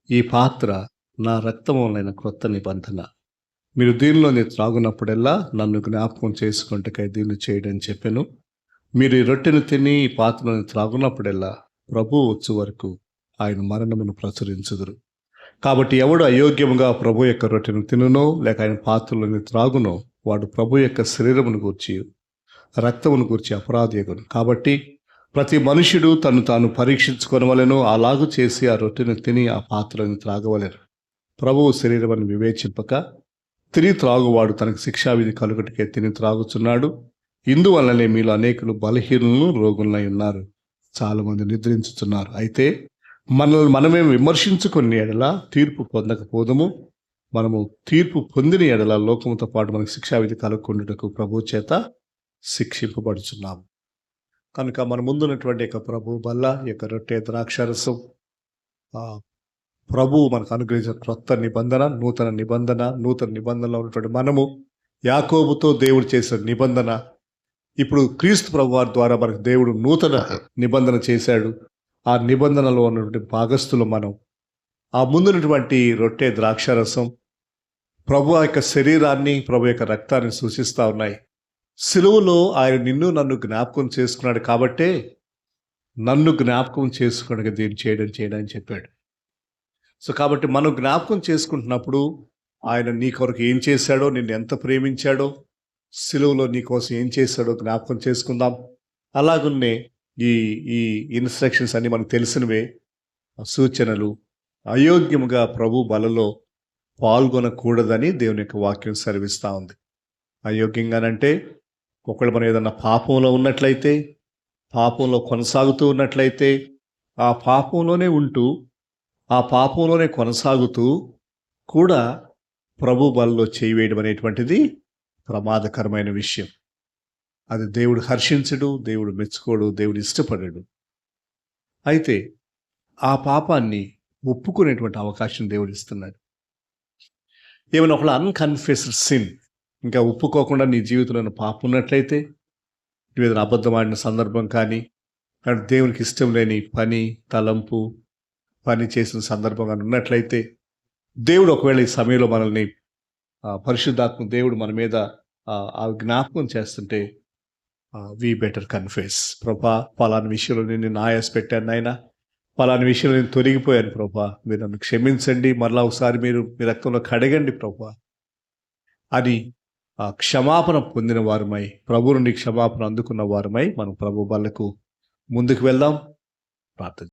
ఈ పాత్ర నా రక్తములైన క్రొత్త నిబంధన, మీరు దీనిలోని త్రాగునప్పుడల్లా నన్ను జ్ఞాపకం చేసుకొనుటకై దీన్ని చేయడం చెప్పాను. మీరు ఈ రొట్టెను తిని ఈ పాత్రను త్రాగునప్పుడల్లా ప్రభువు వచ్చు వరకు ఆయన మరణమును ప్రచురించుదురు. కాబట్టి ఎవడు అయోగ్యముగా ప్రభు యొక్క రొట్టెను తినునో లేక ఆయన పాత్రలోని త్రాగునో వాడు ప్రభు యొక్క శరీరమును గూర్చి రక్తమును గూర్చి అపరాధియగును. కాబట్టి ప్రతి మనుష్యుడు తను తాను పరీక్షించుకొనవలెను, అలాగు చేసి ఆ రొట్టెను తిని ఆ పాత్రను త్రాగవలెను. ప్రభువు శరీరమని వివేచింపక తిని త్రాగువాడు తనకు శిక్షావిధి కలుగుటకే తిని త్రాగుచున్నాడు. ఇందువల్లనే మీలో అనేకులు బలహీనులను రోగులై ఉన్నారు, చాలా మంది నిద్రించుతున్నారు. అయితే మనల్ని మనమే విమర్శించుకుని ఎడల తీర్పు పొందకపోదుము. మనము తీర్పు పొందిన ఎడల లోకముతో పాటు మనకు శిక్షావిధి కలుగుకుండుటకు ప్రభు చేత శిక్షింపబడుచున్నాము. కనుక మన ముందున్నటువంటి యొక్క ప్రభు బల్ల యొక్క రొట్టె ద్రాక్షారసం ప్రభువు మనకు అనుగ్రహించిన క్రొత్త నిబంధన, నూతన నిబంధనలో ఉన్నటువంటి మనము యాకోబుతో దేవుడు చేసిన నిబంధన, ఇప్పుడు క్రీస్తు ప్రభు వారి ద్వారా మనకు దేవుడు నూతన నిబంధన చేశాడు. ఆ నిబంధనలో ఉన్నటువంటి భాగస్థులు మనం. ఆ ముందున్నటువంటి రొట్టె ద్రాక్షారసం ప్రభు యొక్క శరీరాన్ని, ప్రభు యొక్క రక్తాన్ని సూచిస్తూ ఉన్నాయి. సిలువలో ఆయన నిన్ను నన్ను జ్ఞాపకం చేసుకున్నాడు కాబట్టే నన్ను జ్ఞాపకం చేసుకోవడానికి దీన్ని చేయడం చెప్పాడు. సో కాబట్టి మనం జ్ఞాపకం చేసుకుంటున్నప్పుడు ఆయన నీ కొరకు ఏం చేశాడో, నిన్ను ఎంత ప్రేమించాడో, సిలువలో నీ కోసం ఏం చేశాడో జ్ఞాపకం చేసుకుందాం. అలాగున్నే ఈ ఇన్స్ట్రక్షన్స్ అన్ని మనకు తెలిసినవే, సూచనలు. అయోగ్యముగా ప్రభు బలలో పాల్గొనకూడదని దేవుని యొక్క వాక్యం సెలవిస్తూ ఉంది. అయోగ్యంగానంటే ఒకళ్ళు మనం ఏదన్నా పాపంలో ఉన్నట్లయితే, పాపంలో కొనసాగుతూ ఉన్నట్లయితే, ఆ పాపంలోనే ఉంటూ ఆ పాపంలోనే కొనసాగుతూ కూడా ప్రభు బలలో చేయి వేయడం అనేటువంటిది ప్రమాదకరమైన విషయం. అది దేవుడు హర్షించడు, దేవుడు మెచ్చుకోడు, దేవుడు ఇష్టపడడు. అయితే ఆ పాపాన్ని ఒప్పుకునేటువంటి అవకాశం దేవుడు ఇస్తున్నాడు. ఏమైనా ఒకళ్ళు అన్కన్ఫెస్డ్ సిన్, ఇంకా ఒప్పుకోకుండా నీ జీవితంలో పాపం ఉన్నట్లయితే, నువ్వు ఏదైనా అబద్ధం ఆడిన సందర్భం కానీ, దేవునికి ఇష్టం లేని పని, తలంపు, పని చేసిన సందర్భం కానీ ఉన్నట్లయితే, దేవుడు ఒకవేళ ఈ సమయంలో మనల్ని పరిశుద్ధాత్మ దేవుడు మన మీద ఆ జ్ఞాపకం చేస్తుంటే, వి బెటర్ కన్ఫెస్. ప్రభా, పలానా విషయంలో నేను ఆయాస పెట్టాను నాయన, పలానా విషయంలో నేను తొలగిపోయాను ప్రభా, మీరు నన్ను క్షమించండి, మరలా ఒకసారి మీరు మీ రక్తంలో కడగండి ప్రభా అని క్షమాపణ పొందిన వారమై, ప్రభు నుండి క్షమాపణ అందుకున్న వారమై మనం ప్రభు బల్లకు ముందుకు వెళ్దాం. ప్రార్థన.